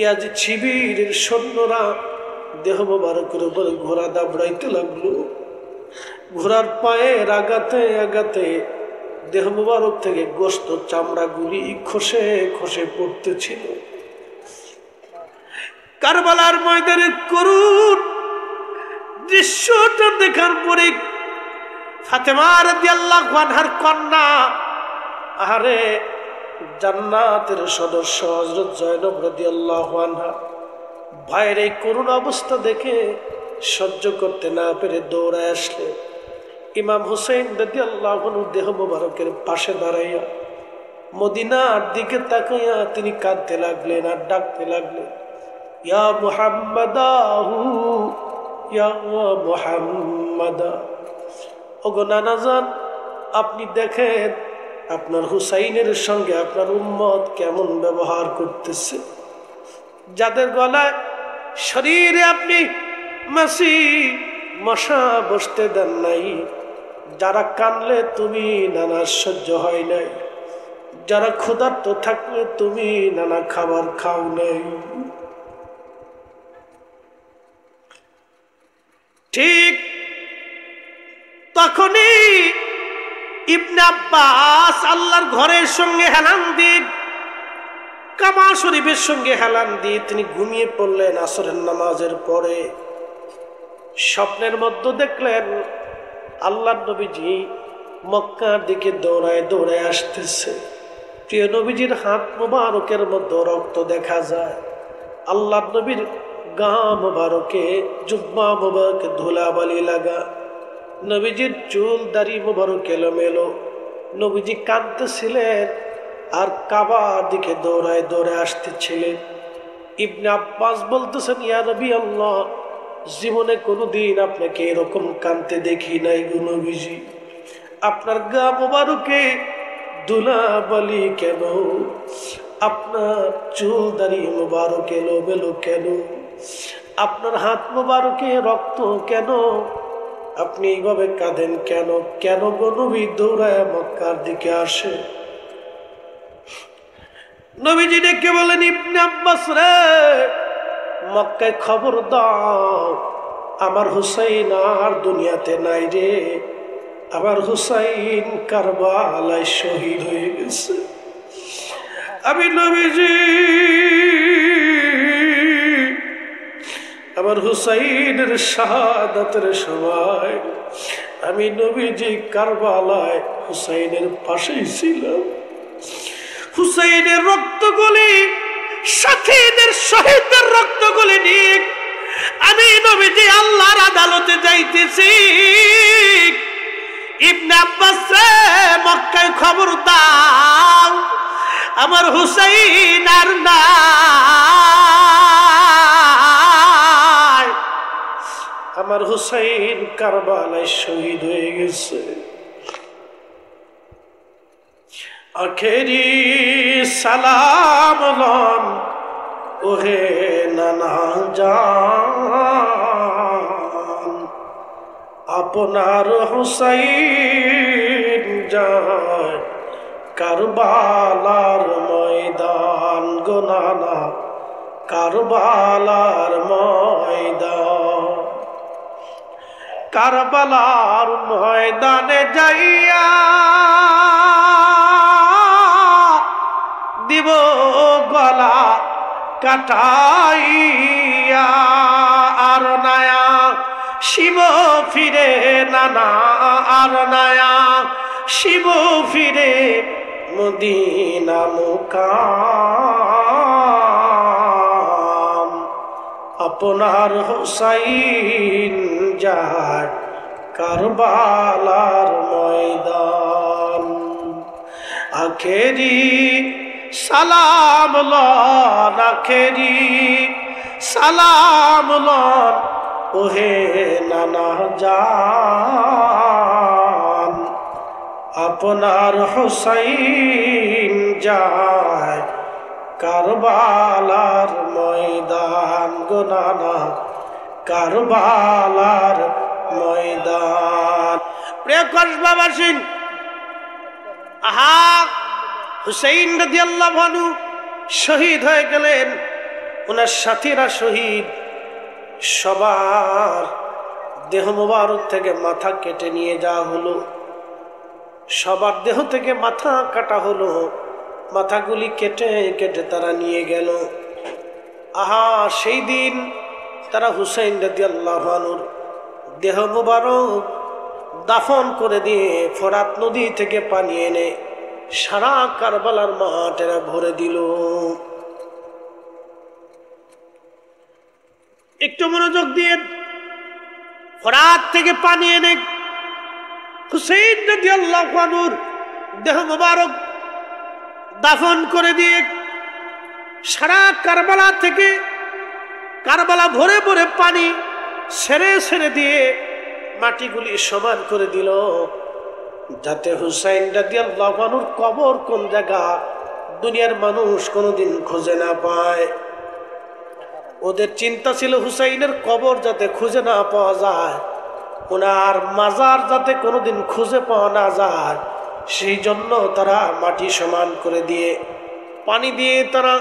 A: ইয়াজিদ শিবিরের সৈন্যরা দেহ মোবারকের উপরে ঘোড়া দাবড়াইতে লাগলো। ঘোড়ার পায়ের আঘাতে আঘাতে দেহ মোবারক থেকে গোশত চামড়াগুলি খসে খসে পড়তেছিল। কারবালার ময়দানের করুণ দৃশ্যটা দেখার পরে ফাতেমা রাদিয়াল্লাহু আনহার কন্যা, আরে জান্নাতের সদস্য হযরত জয়নব রাদিয়াল্লাহু আনহা ভাইয়ের এই করুণ অবস্থা দেখে সহ্য করতে না পেরে দৌড়ায় আসলে ইমাম হুসাইন রাদিয়াল্লাহু আনহু দেহ মোবারকের পাশে দাঁড়াইয়া মদিনার দিকে তাকাইয়া তিনি কাঁদতে লাগলেন আর ডাকতে লাগলেন, ইয়া মুহাম্মাদাহু, ইয়া মুহাম্মাদা। ওগো নানাজান, আপনি দেখেন আপনার হুসাইনের সঙ্গে আপনার উম্মত কেমন ব্যবহার করতেছে। যাদের গলায় শরীরে আপনি মাছি মশা বসতে দেন নাই, যারা কানলে তুমি নানা সহ্য হয় নাই, যারা ক্ষুধার্ত থাকলে তুমি নানা খাবার খাও নাই। ঠিক তখনই ইবনে আব্বাস আল্লাহর ঘরের সঙ্গে হেলান দিয়ে, কাবা শরীফের সঙ্গে হেলান দিয়ে তিনি ঘুমিয়ে পড়লেন আসরের নামাজের পরে। স্বপ্নের মধ্যে দেখলেন আল্লাহর নবীজি মক্কার দিকে দৌড়ায় দৌড়ায় আসতেছে। প্রিয় নবীজির হাত মোবারকের মধ্যে রক্ত দেখা যায়। আল্লাহর নবীর গা মোবারকে, জুব্বা মোবারকে ধুলাবালি লাগা, নবীজির চুল দাড়ি মোবারক এলোমেলো। নবীজি কাঁদতেছিলেন আর কাবার দিকে দৌড়ায় দৌড়ায় আসতেছিলেন। ইবনে আব্বাস বলতেছেন, ইয়া নবী আল্লাহ, জীবনে কোনোদিন আপনাকে এরকম কাঁদতে দেখি নাই গো নবীজি। আপনার গা মোবারকে ধুলাবালি কেন? আপনার চুল দাড়ি মোবারক এলোমেলো কেন? আপনার হাত মোবারকে রক্ত কেন? আপনি এইভাবে কাঁদেন কেন? কেন গো নবী দৌড়ায় মক্কার দিকে আসে? নবীজি ডেকে বলেন, ইবনে আব্বাস রে, মক্কায় খবর দাও, আমার হুসাইন আর দুনিয়াতে নাই রে। আমার হুসাইন কারবালায় শহীদ হয়ে গেছে। আমি নবীজি আমার হুসাইনের শাহাদাতের সময় আমি নবীজি কারবালায় হুসাইনের পাশেই ছিলাম। হুসাইনের রক্তগুলি, সাথীদের শহীদদের রক্তগুলি নিয়ে আমি নবীজি আল্লাহর আদালতে যাইতেছি। ইবনে আব্বাস মক্কায় খবর দাও আমার হুসাইন আর নাই, আমার হুসাইন কারবালায় শহীদ হয়ে গেছে। আখেরি সালাম লন ওহে নানা জান, আপনার হুসাইন যায় কারবালার ময়দান গো নানা, কারবালার ময়দান। কারবালার ময়দানে যাইয়া দিব গলা কাটাইয়া, আর নায়া শিব ফিরে নানা, আর নায়া শিব ফিরে মদিনা মুকাম। আপনার হুসাইন যায় কারবালার ময়দান। আখেরি সালাম লন, আখেরি সালাম লন ওহে নানা জান, আপনার হুসাইন যায় কারবালার ময়দান গো নানা, কারবালার ময়দান। প্রিয় কসবাবাসী, আহা হুসাইন রাদিয়াল্লাহু আনহু শহীদ হয়ে গেলেন, ওনার সাথীরা শহীদ। সবার দেহ মোবারক থেকে মাথা কেটে নিয়ে যাওয়া হলো, সবার দেহ থেকে মাথা কাটা হলো, মাথাগুলি কেটে কেটে তারা নিয়ে গেল। আহা সেই দিন তারা হুসাইন রাদিয়াল্লাহু আনহুর দেহ মোবারক দাফন করে দিয়ে ফোরাত নদী থেকে পানি এনে সারা কারবালার মাঠেরা ভরে দিল। একটু মনোযোগ দিয়ে, ফোরাত থেকে পানি এনে হুসাইন রাদিয়াল্লাহু আনহুর দেহ মোবারক দাফন করে দিয়ে সারা কারবালা থেকে কারবালা ভরে ভরে পানি ছেড়ে ছেড়ে দিয়ে মাটিগুলি সমান করে দিল, যাতে হুসাইন রাদিয়াল্লাহু আনহুর কবর কোন জায়গা দুনিয়ার মানুষ কোনোদিন খুঁজে না পায়। ওদের চিন্তা ছিল হুসাইনের কবর যাতে খুঁজে না পাওয়া যায়, ওনার মাজার যাতে কোনোদিন খুঁজে পাওয়া না যায়, সেই জন্য তারা মাটি সমান করে দিয়ে পানি দিয়ে তারা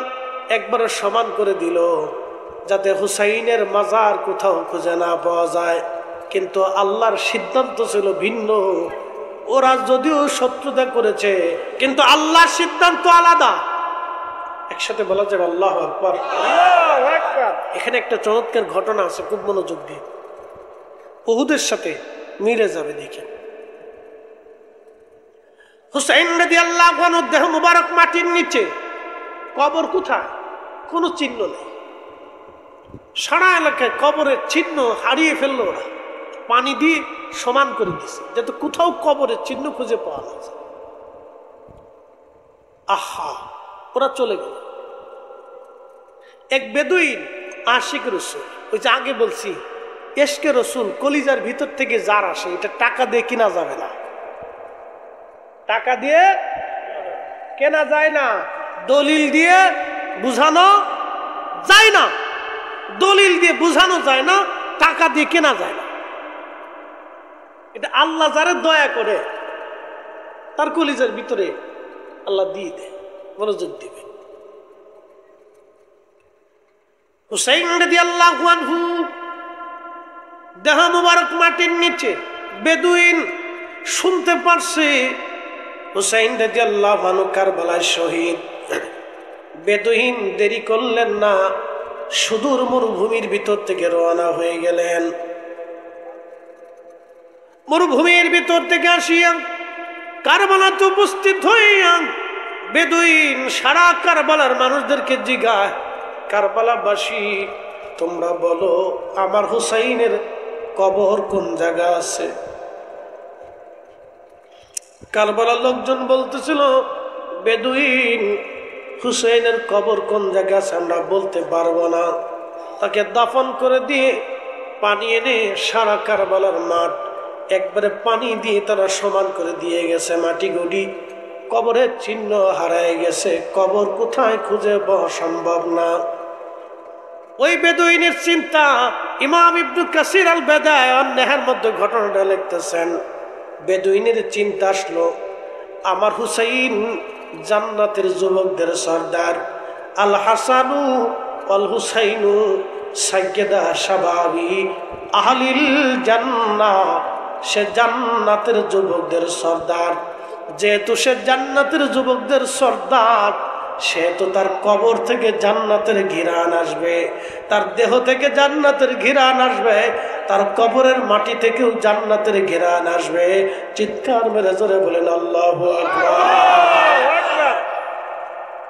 A: একবারে সমান করে দিল, যাতে হুসাইনের মাজার কোথাও খুঁজে না পাওয়া যায়। কিন্তু আল্লাহর সিদ্ধান্ত ছিল ভিন্ন। ওরা যদিও শত্রুতা করেছে, কিন্তু আল্লাহর সিদ্ধান্ত আলাদা। একসাথে বলা যাবে আল্লাহু আকবার। এখানে একটা চমৎকার ঘটনা আছে, খুব মনোযোগ দিয়ে, উহুদের সাথে মিলে যাবে দেখেন। হুসাইন রাদিয়াল্লাহু আনহুর দেহ মুবারক মাটির নিচে, কবর কোথায় কোনো চিহ্ন নেই। সারা এলাকায় কবরের চিহ্ন হারিয়ে ফেললো ওরা, পানি দিয়ে সমান করে দিছে যাতে কোথাও কবরের চিহ্ন খুঁজে পাওয়া না যায়। আহা, ওরা চলে গেল। এক বেদুইন আশিক রসুল, ওই যে আগে বলছি এশকে রসুল কলিজার ভিতর থেকে যার আসে, এটা টাকা দিয়ে কিনা যাবে না, টাকা দিয়ে কেনা যায় না, দলিল দিয়ে বুঝানো যায় না, দলিল দিয়ে বুঝানো যায় না, টাকা দিয়ে কেনা যায় না। এটা আল্লাহ যারা দয়া করে তার কলিজার ভিতরে আল্লাহ দিয়ে দেয়, মনোযোগ দিবে। হুসাইন রাদিয়াল্লাহু আনহু দেহ মুবারক মাটির নিচে, বেদুইন শুনতে পারছে হুসাইন রাদিয়াল্লাহু আনহু কারবালায় শহীদ। বেদুইন দেরি করলেন না, সুদূর মরুভূমির ভিতর থেকে রওনা হয়ে গেলেন। মরুভূমির ভিতর থেকে আসিয়া কারবালাতে উপস্থিত হইয়া বেদুইন সারা কারবালার মানুষদেরকে জিজ্ঞাসা, কারবালাবাসী তোমরা বলো আমার হুসাইনের কবর কোন জায়গা আছে? কারবালার লোকজন বলতেছিল, বেদুইন হুসেনের কবর কোন জায়গায় আছে আমরা বলতে পারবো না, তাকে দাফন করে দিয়ে পানি এনে সারা কারবালার মাঠ একবারে পানি দিয়ে তারা সমান করে দিয়ে গেছে। মাটি গুড়ি কবরের চিহ্ন হারায় গেছে, কবর কোথায় খুঁজে পাওয়া সম্ভব না। ওই বেদুইনের চিন্তা ইমাম ইবনে কাসির আল বেদায় ওয়ান নেহার মধ্যে ঘটনাটা লিখতেছেন। বেদুইনের চিন্তা আসলো, আমার হুসাইন জান্নাতের যুবকদের সর্দার, আল হাসানু আল হুসাইনু সাইয়্যিদা শাবাবি আহলিল জান্নাহ, সে জান্নাতের যুবকদের সর্দার। যেহেতু সে জান্নাতের যুবকদের সর্দার, সেহেতু তার কবর থেকে জান্নাতের ঘিরান আসবে, তার দেহ থেকে জান্নাতের ঘিরান আসবে, তার কবরের মাটি থেকেও জান্নাতের ঘিরান আসবে। চিৎকার মেরে জোরে বলেন আল্লাহু আকবার।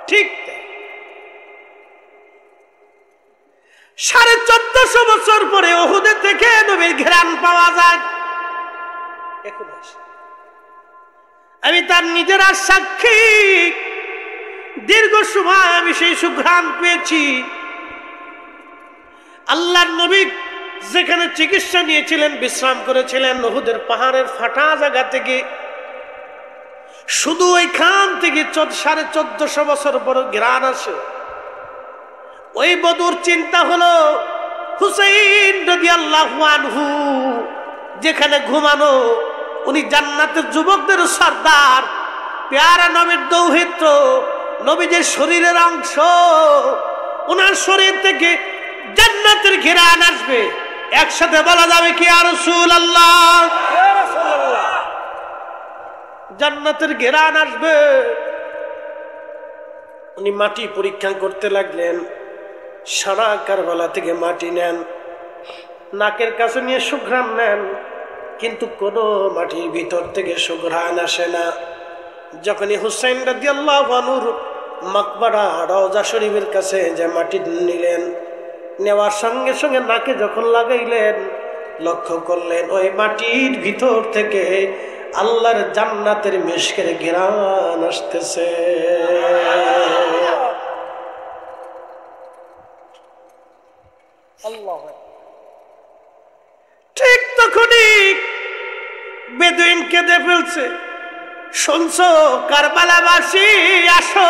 A: ঠিক 1450 বছর পরে উহুদ থেকে নবীর ঘিরান পাওয়া যায়। এখন আমি তার নিজেরা সাক্ষী, দীর্ঘ সময় আমি সেই সুঘ্রাণ পেয়েছি। আল্লাহর নবী যেখানে চিকিৎসা নিয়েছিলেন, বিশ্রাম করেছিলেন, উহুদের পাহাড়ের ফাটা জায়গা থেকে, শুধু ওইখান থেকে 1450 বছর পর ঘ্রাণ আসে। ওই বদুর চিন্তা হলো, হুসাইন রাদিয়াল্লাহু আনহু যেখানে ঘুমানো, উনি জান্নাতের যুবকদের সর্দার, পেয়ারা নবীর দৌহিত্র, নবীদের শরীরের অংশ, ওনার শরীর থেকে জান্নাতের ঘিরান আসবে। একসাথে বলা যাবে কি ইয়া রাসূলুল্লাহ, জান্নাতের ঘিরান আসবে। উনি মাটি পরীক্ষা করতে লাগলেন, সারা কারবালা থেকে মাটি নেন, নাকের কাছে নিয়ে সুঘ্রাণ নেন, কিন্তু কোনো মাটির ভিতর থেকে সুঘ্রাণ আসে না। যখনই হুসাইন রাদিয়াল্লাহু আনহুর মাকবারা রওজা শরীফের কাছে যে মাটি নিলেন, নেওয়ার সঙ্গে সঙ্গে নাকে যখন লাগাইলেন, লক্ষ্য করলেন ওই মাটির ভিতর থেকে আল্লাহর জান্নাতের মিশকের ঘ্রাণ আসতেছে। ঠিক তখনই বেদুইন কেঁদে ফেলছে, শুনছো কারবালাবাসী, আসো,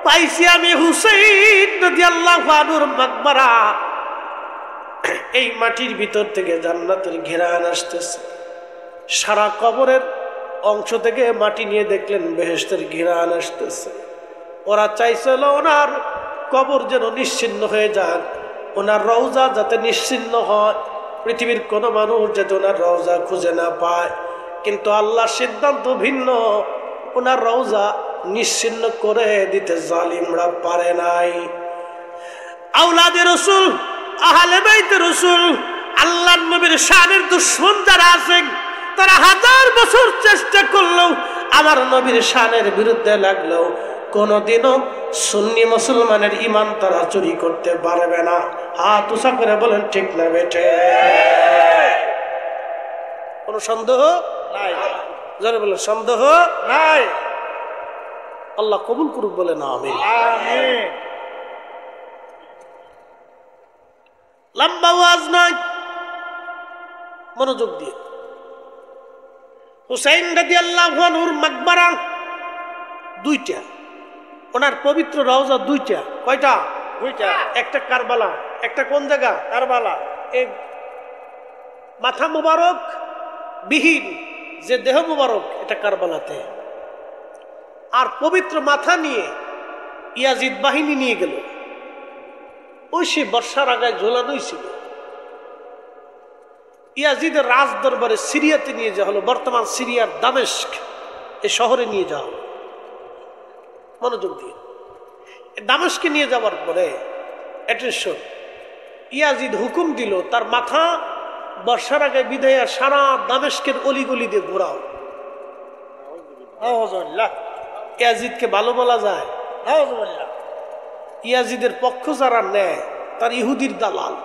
A: পাইছি আমি হুসাইন রাদিয়াল্লাহু আনহুর মাকবারা, এই মাটির ভিতর থেকে জান্নাতের ঘিরান আসতেছে। সারা কবরের অংশ থেকে মাটি নিয়ে দেখলেন বেহেশতের ঘিরান আসতেছে। ওরা চাইছিল ওনার কবর যেন নিশ্চিহ্ন হয়ে যাক, ওনার রওজা যাতে নিশ্চিহ্ন হয়, পৃথিবীর কোনো মানুষ যাতে ওনার রওজা খুঁজে না পায়। কিন্তু আল্লাহর সিদ্ধান্ত ভিন্ন, ওনার রওজা নিশ্চিহ্ন করে দিতে জালিমরা পারে নাই। আওলাদে রাসূল, আহলে বাইতে রাসূল, আল্লাহর নবীর শানের দুশমন যারা আছেন, তারা 1000 বছর চেষ্টা করলেও, আমার নবীর শানের বিরুদ্ধে লাগলেও, কোনদিনও সুন্নি মুসলমানের ঈমান তারা চুরি করতে পারবে না। হাত উঁচা করে বলেন ঠিক না বেঠে? কোন সন্দেহ নাই? যারা বলে সন্দেহ নাই, আল্লাহ কবুল করুক, বলে না আমিন। লম্বা ওয়াজ নয়, মনোযোগ দিয়ে। হুসাইন রাদিয়াল্লাহু আনহুর মাকবারা দুইটা, ওনার পবিত্র রওজা দুইটা। কয়টা? দুইটা। একটা কারবালা, একটা কোন জায়গা? কারবালা। এই মাথা মুবারক বিহীন যে দেহ মুবারক, এটা কারবালাতে। আর পবিত্র মাথা নিয়ে ইয়াজিদ বাহিনী নিয়ে গেল, ওই সে বর্ষার আগায় ঝোলানোই ছিল। ইয়াজিদের রাজ দরবারে সিরিয়াতে নিয়ে যাওয়া হলো, বর্তমান সিরিয়ার দামেস্ক এই শহরে নিয়ে যাওয়া হলো। মনোযোগ দিয়ে, দামেস্কে নিয়ে যাওয়ার পরে অ্যাটেনশন, ইয়াজিদ হুকুম দিল তার মাথা বর্ষার আগে বিদায়া সারা দামেস্কের অলিগলি দিয়ে ঘোরাও। ইয়াজিদকে ভালো বলা যায়? ইয়াজিদের পক্ষ যারা নেয় তার ইহুদির দালাল।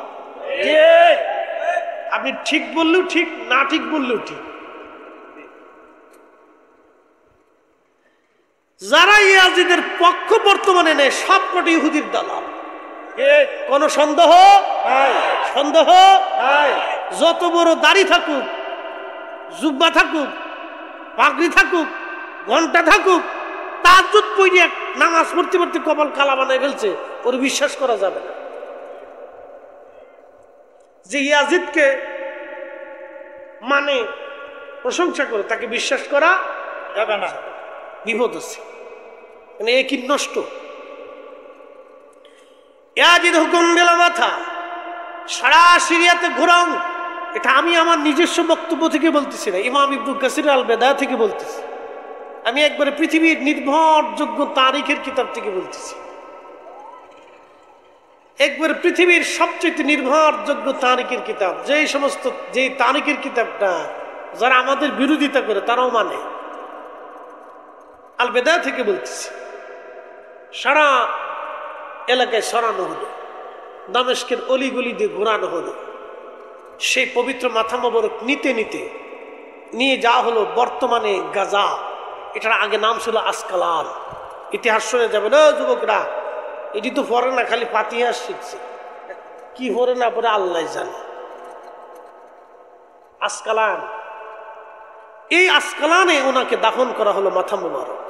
A: আপনি ঠিক বললেও ঠিক, না ঠিক বললেও ঠিক। যারা ইয়াজিদের পক্ষ বর্তমানে নেয় সবকটি ইহুদির দালাল। কোন সন্দেহ নাই, সন্দেহ নাই। যত বড় দাড়ি থাকুক, জুব্বা থাকুক, পাগড়ি থাকুক, ঘন্টা থাকুক, তাহাজ্জুদ পড়ে নামাজ পড়তে পড়তে কপাল কালা বানায় ফেলছে, ওর বিশ্বাস করা যাবে না। যে ইয়াজিদকে মানে প্রশংসা করে তাকে বিশ্বাস করা যাবে না, বিপদ আছে, মানে একই নষ্ট। ইয়াজিদ হুকুম দিল মাথা সারা সিরিয়াতে ঘুরাও। এটা আমি আমার নিজস্ব বক্তব্য থেকে বলতেছি না, ইমাম ইবনে কাসির আল বেদায়া থেকে বলতেছি। আমি একবারে পৃথিবীর নির্ভরযোগ্য তারিখের কিতাব থেকে বলতেছি, একবারে পৃথিবীর সবচেয়ে নির্ভরযোগ্য তারিখের কিতাব, যে তারিখের কিতাবটা যারা আমাদের বিরোধিতা করে তারাও মানে, আল বেদায়া থেকে বলতেছি। সারা এলাকায় সরানো হলো, দামেস্কের অলিগলি দিয়ে ঘোরানো হলো, সেই পবিত্র মাথা মোবারক নিতে নিতে নিয়ে যাওয়া হলো বর্তমানে গাজা। এটার আগে নাম ছিল আসকালান। ইতিহাস শুনে যাবে না যুবকরা, এটি তো পড়ে না, খালি ফাতিহা শিখছে, কি পড়ে না পড়ে আল্লাহ জানে। আসকালান, এই আসকালানে ওনাকে দাফন করা হলো মাথা মোবারক।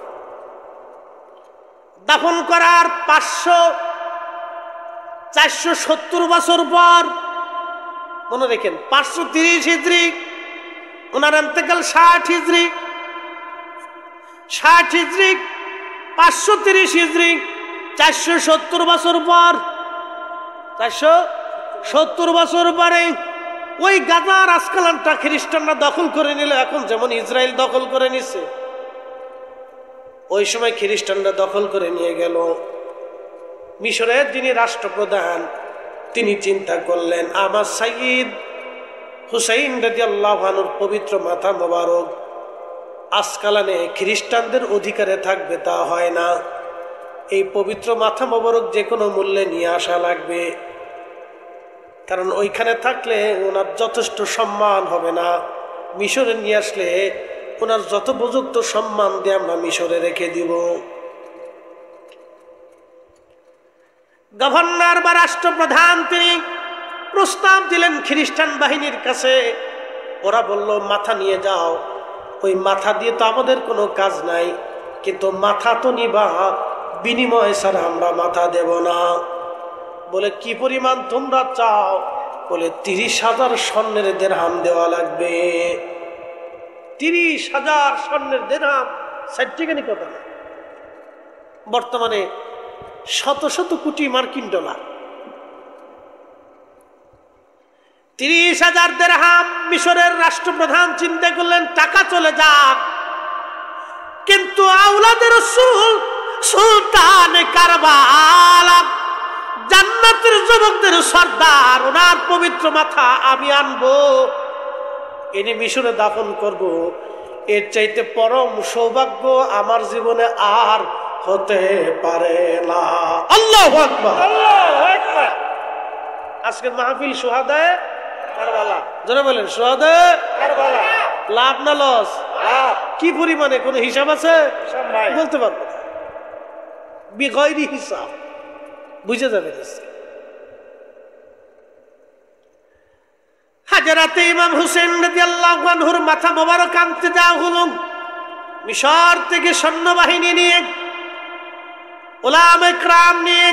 A: দাফন করার 470 বছর পর, মনে রেখেন 530 হিজরি, ওনার ইন্তেকাল 60 হিজরি, 60 হিজরি 530 হিজরি, 470 বছর পর, 470 বছর পরে ওই গাজার আসকালানটা খ্রিস্টানরা দখল করে নিল। এখন যেমন ইসরায়েল দখল করে নিছে, ওই সময় খ্রিস্টানরা দখল করে নিয়ে গেল। মিশরের যিনি রাষ্ট্রপ্রধান তিনি চিন্তা করলেন, আমার সাইয়্যিদ হুসাইন রাদিয়াল্লাহু আনহুর পবিত্র মাথা মোবারক আসকালানে খ্রিস্টানদের অধিকারে থাকবে তা হয় না, এই পবিত্র মাথা মোবারক যে কোনো মূল্যে নিয়ে আসা লাগবে, কারণ ওইখানে থাকলে ওনার যথেষ্ট সম্মান হবে না। মিশরে নিয়ে আসলে ওনার যত উপযুক্ত সম্মান দিয়ে আমরা মিশরে রেখে দিব। গভর্নর বা রাষ্ট্রপ্রধান তিনি প্রস্তাব দিলেন খ্রিস্টান বাহিনীর কাছে। ওরা বলল মাথা নিয়ে যাও। ওই মাথা দিয়ে তো আমাদের কোনো কাজ নাই, কিন্তু মাথা তো নিবা, বিনিময় ছাড়া আমরা মাথা দেব না। বলে কি পরিমাণ তোমরা চাও? বলে 30,000 স্বর্ণের দিরহাম দেওয়া লাগবে। 30,000 স্বর্ণের দিরহাম, 60 টাকা নি কথা না, বর্তমানে শত শত কোটি মার্কিন ডলার। 30,000 দিরহাম। মিশরের রাষ্ট্রপ্রধান চিন্তা করলেন টাকা চলে যাক, কিন্তু আওলাদের রাসূল সুলতান কারবালা জান্নাতের যুবকদের সর্দার, ওনার পবিত্র মাথা আমি আনবো, এনে মিশরে দাফন করব। এর চাইতে পরম সৌভাগ্য আমার জীবনে আর হতে পারে না। আল্লাহু আকবার, আল্লাহু আকবার। আজকের মাহফিল শুহাদায়ে কারবালা, যারা বলেন শুহাদায়ে কারবালা, লাভ না লস? কি পরিমাণে কোনো হিসাব আছে? বলতে পারবো না, বিগয়রি হিসাব, বুঝে যাবে। হাজরাতে ইমাম হুসেন রাদিয়াল্লাহু আনহুর মাথা মোবারক আনতে যাওয়া হলো। মিশর থেকে সৈন্যবাহিনী নিয়ে, উলামা ইকরাম নিয়ে,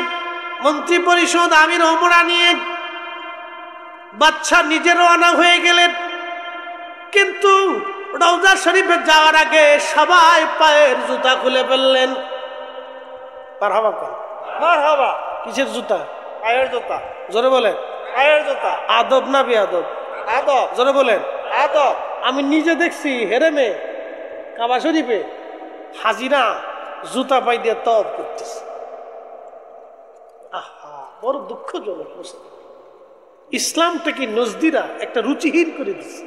A: মন্ত্রী পরিষদ, আমির ওমরা নিয়ে বাদশা নিজে রওনা হয়ে গেলেন। কিন্তু রওজা শরীফে যাওয়ার আগে সবাই পায়ের জুতা খুলে ফেললেন। মারহাবা কর, মারহাবা। কিসের জুতা? পায়ের জুতা। জোরে বলেন, পায়ের জুতা। আদব না বেয়াদব? আদব। জোরে বলেন, আদব। আমি নিজে দেখছি হেরেমে কাবা শরীফে হাজিরা জুতা পাই দিয়ে তওয়াফ করতেছে। আহা, বড় দুঃখজনক। ইসলামটাকে নজদিরা একটা রুচিহীন করে দিচ্ছে।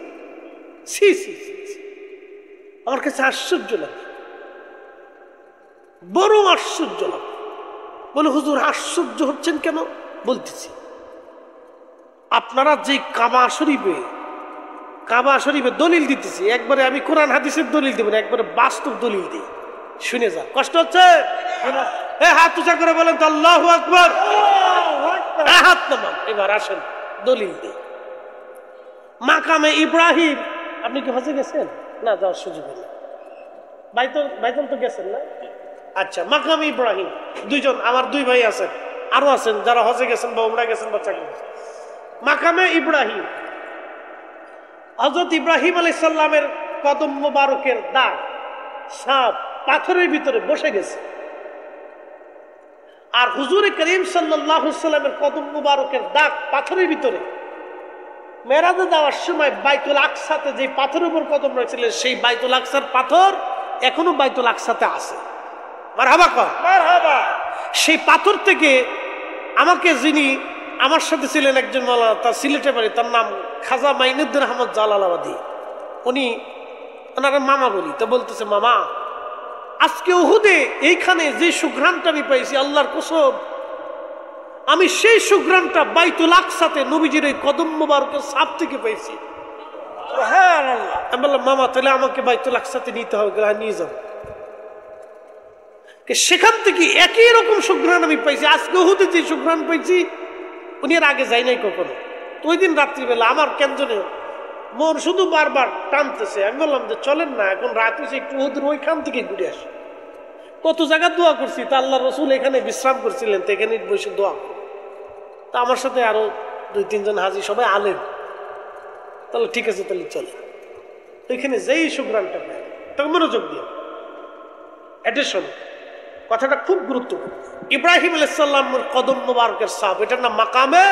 A: সি সি সি, আমার কাছে আশ্চর্য লাগে, বড় আশ্চর্য লাগে। বলে হুজুর আশ্চর্য হচ্ছেন কেন? বলতেছি, আপনারা যে কাবা শরীফে দলিল দিতেছি, একবারে আমি কোরআন হাদিসের দলিল দেব না, একবারে বাস্তব দলিল দিই। শুনে যা। কষ্ট হচ্ছে? হাত উঁচা করে বলেন তো আল্লাহু আকবার। হাত নামান। এবার আসেন দলিল দিই। মাকামে ইব্রাহিম, আপনি কি হজে গেছেন? না, যাওয়ার সুযোগ নেই। বাইতুল তো গেছেন না? আচ্ছা, মাকামে ইব্রাহিম দুইজন, আমার দুই ভাই আছেন, আরো আছেন যারা হজে গেছেন বা উমরা গেছেন বা চাকরি গেছেন। মাকামে ইব্রাহিম, হযরত ইব্রাহিম আলাইহিস সালামের কদম মোবারকের দাগ সাপ পাথরের ভিতরে বসে গেছে। আর হুজুর করিম সাল্লাল্লাহু আলাইহি সাল্লামের কদম মোবারকের দাগ পাথরের ভিতরে মেরাজে যাওয়ার সময় বাইতুল আকসাতে যে পাথরের উপর কদম রয়েছিলেন, সেই বাইতুল আকসার পাথর এখনো বাইতুল আকসাতে আছে। মারহাবা কর। মারহাবা। সেই পাথর থেকে আমাকে যিনি আমার সাথে ছিলেন একজন মাওলানা, তার সিলেটে বাড়ি, তার নাম খাজা মাইনুদ্দিন আহমদ জালালাবাদী, উনি ওনার মামা বলি, তো বলতেছে মামা আজকে উহুদে এইখানে যে সুঘ্রাণটা আমি পাইছি, আল্লাহর কসম আমি সেই সুঘ্রাণটা বাইতুল আকসাতে নবীজির এই কদম মোবারকের ছাপ থেকে পাইছি। আমি বললাম মামা তাহলে আমাকে বাইতুল আকসাতে নিতে হবে, নিয়ে যাবো। সেখান থেকে একই রকম সুঘ্রাণ আমি পাইছি, আজকে উহুদে যে সুঘ্রাণ পাইছি উনি এর আগে যাই নাই কখনো। তো ওই দিন রাত্রিবেলা আমার কেন্দ্রে মন শুধু বারবার টানতেছে। আমি বললাম যে চলেন না, এখন রাত হয়েছে, একটু উহুদের ওইখান থেকে ঘুরে আসি। কত জায়গা দোয়া করছি, তা আল্লাহ রসুল এখানে বিশ্রাম করছিলেন, তো এখানে বসে দোয়া করি। তা আমার সাথে আরো 2-3 জন হাজি, সবাই আলেম। তাহলে ঠিক আছে, তাহলে চলে। ওইখানে যেই সুঘ্রাণটা পাই, তখন মনোযোগ দিয়ে অ্যাটেনশন, কথাটা খুব গুরুত্বপূর্ণ। ইব্রাহিম আলাইহিস সালামের কদম মোবারকের ছাপ, এটার নাম মাকামে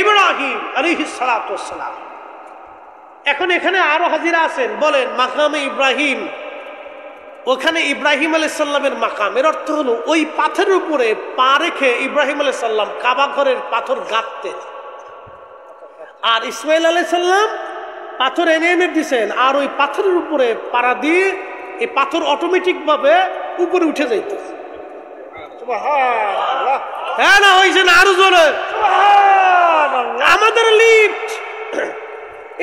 A: ইব্রাহিম আলাইহিস সালাতু ওয়াস সালাম। এখন এখানে আরো হাজিরা আছেন, বলেন মাকামে ইব্রাহিম, ওখানে ইব্রাহিম আলাইহিস সালামের মাকাম, এর অর্থ হলো ওই পাথরের উপরে পা রেখে ইব্রাহিম আলাইহিস সালাম কাবা ঘরের পাথর গাঁথতেন, আর ইসমাইল আলাইহিস সালাম পাথর এনে এনে দিছেন, আর ওই পাথরের উপরে পাড়া দিয়ে এই পাথর অটোমেটিক ভাবে উপরে উঠে যাইত। হ্যাঁ না, হয়েছে না? আরো জোরে। আমাদের লিফট,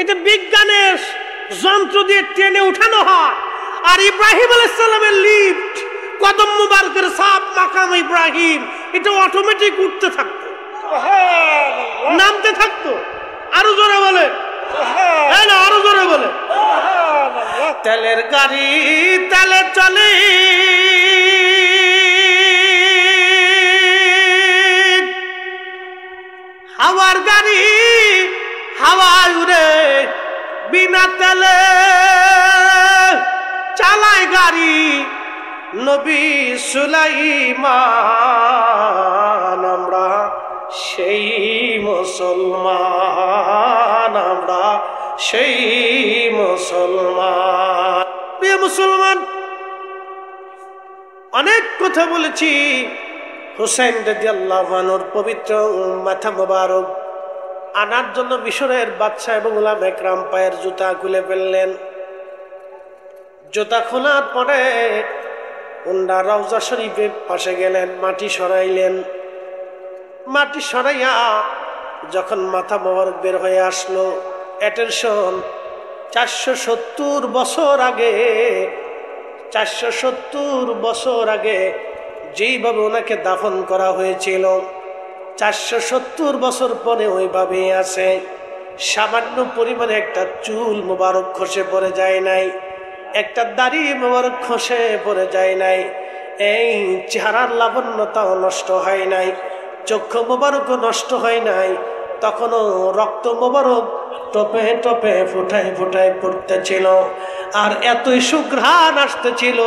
A: এটা বিজ্ঞানের যন্ত্র দিয়ে টেনে উঠানো হয়, আর ইব্রাহিম আলাইহিস সালামের লিফট কদম মুবারকের ছাপ মাকাম ইব্রাহিম, এটা অটোমেটিক উঠতে থাকতো, নামতে থাকতো। আরো জোরে বলে। হ্যাঁ না, আরো জোরে বলে। তেলের গাড়ি তেলে চলে, হাওয়ার গাড়ি হাওয়ায় উড়ে, বিনা তেলে চালায় গাড়ি নবী সুলাইমান। আমরা সেই মুসলমান, আমরা সেই মুসলমান। প্রিয় মুসলমান, অনেক কথা বলেছি। হুসাইন রাদিয়াল্লাহু আনহুর পবিত্র মাথা মোবারক আনার জন্য মিশরের বাদশা এবং উলামা একরাম পায়ের জুতা খুলে ফেললেন। জুতা খোলার পরে উন্ডা রওজা শরীফের পাশে গেলেন, মাটি সরাইলেন। মাটি সরাইয়া যখন মাথা মোবারক বের হয়ে আসলো, অ্যাটেনশন, 470 বছর আগে, 470 বছর আগে যেইভাবে ওনাকে দাফন করা হয়েছিল, 470 বছর পরে ওইভাবেই আছে। সামান্য পরিমাণে একটা চুল মোবারক খসে পড়ে যায় নাই, একটা দাড়ি মোবারক খসে পড়ে যায় নাই, এই চেহারার লাবণ্যতাও নষ্ট হয় নাই, চক্ষু মোবারকও নষ্ট হয় নাই, তখনও রক্ত মোবারক টপে টপে ফুটায় ফুটায় পড়তেছিল। আর এতই সুঘ্রাণ আসতেছিল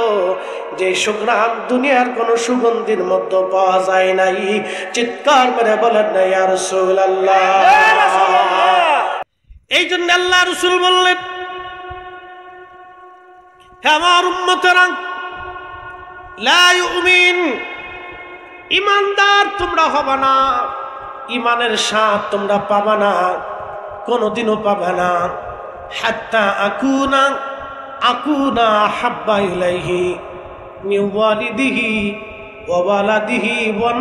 A: যে সুঘ্রাণ দুনিয়ার কোন সুগন্ধির মধ্যে পাওয়া যায় নাই। চিৎকার করে বলেন না ইয়া রাসূলুল্লাহ। এই জন্য আল্লাহ রাসূল বললেন, হে আমার উম্মতেরা, লা ইউমিন, ইমানদার তোমরা হবে না, ইমানের স্বাদ তোমরা পাবা না, কোনদিনও পাবা না, হাত্তা আকুনা আকুনা হাব্বা ইলাইহি মিন ওয়ালিদিহি ওয়া ওয়ালাদিহি ওয়ান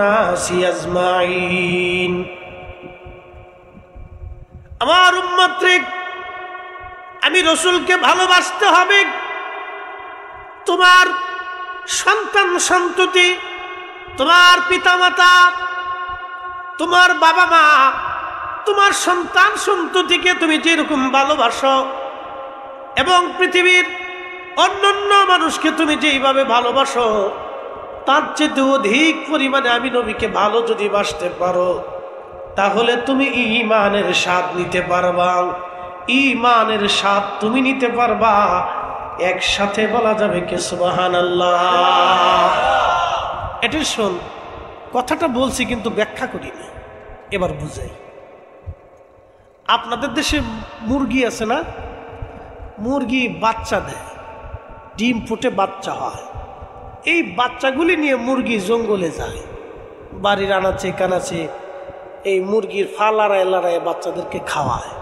A: নাসি আজমাইন। আমার উম্মতরে আমি রাসূলকে ভালোবাসতে হবে, তোমার সন্তান সন্ততি, তোমার পিতামাতা, তোমার বাবা মা, তোমার সন্তান সন্ততিকে তুমি যেরকম ভালোবাসো এবং পৃথিবীর অন্যান্য মানুষকে তুমি যেইভাবে ভালোবাসো, তার চেয়ে অধিক পরিমাণে আমি নবীকে ভালো যদি বাসতে পারো, তাহলে তুমি ঈমানের স্বাদ নিতে পারবা। ঈমানের স্বাদ তুমি নিতে পারবা, একসাথে বলা যাবে কি সুবহানাল্লাহ। এটা শোন, কথাটা বলছি কিন্তু ব্যাখ্যা করিনি, এবার বুঝাই। আপনাদের দেশে মুরগি আছে না? মুরগি বাচ্চা দেয়, ডিম ফুটে বাচ্চা হয়। এই বাচ্চাগুলি নিয়ে মুরগি জঙ্গলে যায়, বাড়ির আনাচে কানাচে এই মুরগির ফা লড়ায় লড়ায় বাচ্চাদেরকে খাওয়ায়।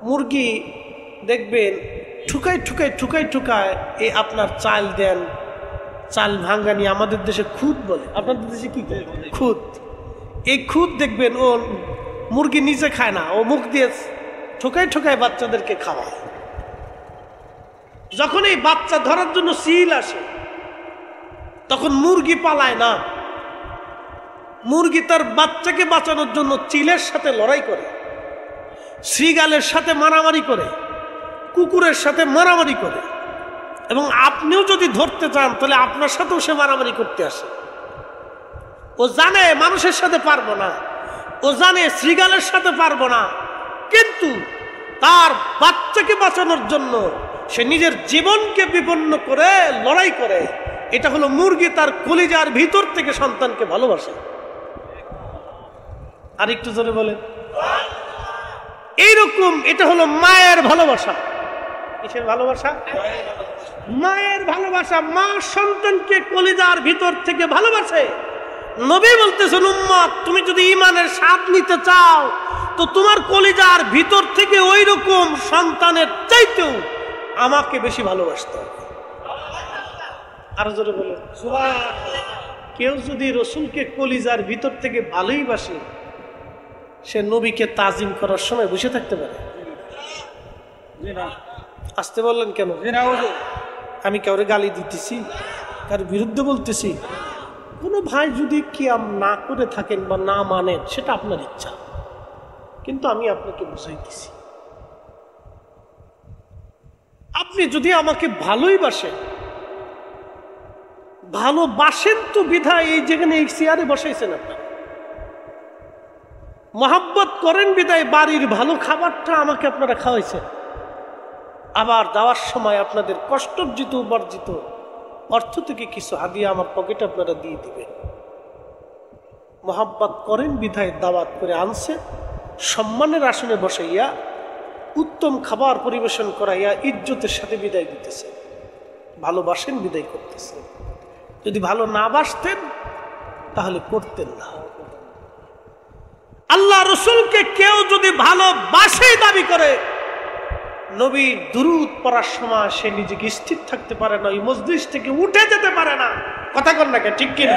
A: মুরগি দেখবেন ঠুকায় ঠুকায় ঠুকায় ঠুকায় এই আপনার চাল দেন, চাল ভাঙ্গানি, আমাদের দেশে খুদ বলে, আপনাদের দেশে কি খুদ। এই খুদ দেখবেন ও মুরগি নিজে খায় না, ও মুখ দিয়ে ঠুকায় ঠুকায় বাচ্চাদেরকে খাওয়ায়। যখন এই বাচ্চা ধরার জন্য সিল আসে, তখন মুরগি পালায় না, মুরগি তার বাচ্চাকে বাঁচানোর জন্য চিলের সাথে লড়াই করে, শ্রীগালের সাথে মারামারি করে, কুকুরের সাথে মারামারি করে। এবং আপনিও যদি ধরতে চান তাহলে আপনার সাথেও সে মারামারি করতে আসে। ও জানে মানুষের সাথে পারবো না, ও জানে শ্রীগালের সাথে পারবো না, কিন্তু তার বাচ্চাকে বাঁচানোর জন্য সে নিজের জীবনকে বিপন্ন করে লড়াই করে। এটা হলো মুরগি তার কলিজার ভিতর থেকে সন্তানকে ভালোবাসে। আর একটু জোরে বলেন। এইরকম এটা হলো মায়ের ভালোবাসা। কিসের ভালোবাসা? মায়ের ভালোবাসা। মা সন্তানকে কলিজার ভিতর থেকে ভালোবাসে। নবী বলতেছেন, উম্মত তুমি যদি ঈমানের স্বাদ নিতে চাও তো তোমার কলিজার ভিতর থেকে ওই রকম সন্তানের চাইতেও আমাকে বেশি ভালোবাসতে হবে। আরো জোরে বলে। কেউ যদি রসুলকে কলিজার ভিতর থেকে ভালোই বাসে, সে নবীকে তাজিম করার সময় বসে থাকতে পারে? আসতে বললেন কেন? আমি কাউরে গালি দিতেছি, কার বিরুদ্ধে বলতেছি? কোনো ভাই যদি কিয়াম না করে থাকেন বা না মানেন, সেটা আপনার ইচ্ছা, কিন্তু আমি আপনাকে বুঝাইতেছি, আপনি যদি আমাকে ভালোই বাসেন, ভালোবাসেন তো বিধায় এই যেখানে এই চেয়ারে বসাইছেন, আপনার মহাব্বত করেন বিধায় বাড়ির ভালো খাবারটা আমাকে আপনারা খাওয়াইছেন। আবার যাওয়ার সময় আপনাদের কষ্টার্জিত উপার্জিত অর্থ থেকে কিছু হাদিয়া আমার পকেটে আপনারা দিয়ে দিবেন। মহাব্বত করেন বিধায় দাওয়াত করে আনছে, সম্মানের আসনে বসাইয়া উত্তম খাবার পরিবেশন করাইয়া ইজ্জতের সাথে বিদায় দিতেছে। ভালোবাসেন বিদায় করতেছে। যদি ভালো না বাসতেন তাহলে করতেন না। আল্লাহ রসুলকে কেউ যদি ভালোবাসেই দাবি করে, নবীর দুরূদ পড়ার সময় সে নিজেকে স্থির থাকতে পারে না, ওই মজলিস থেকে উঠে যেতে পারে না। কথা কর না কে? ঠিক কিনা?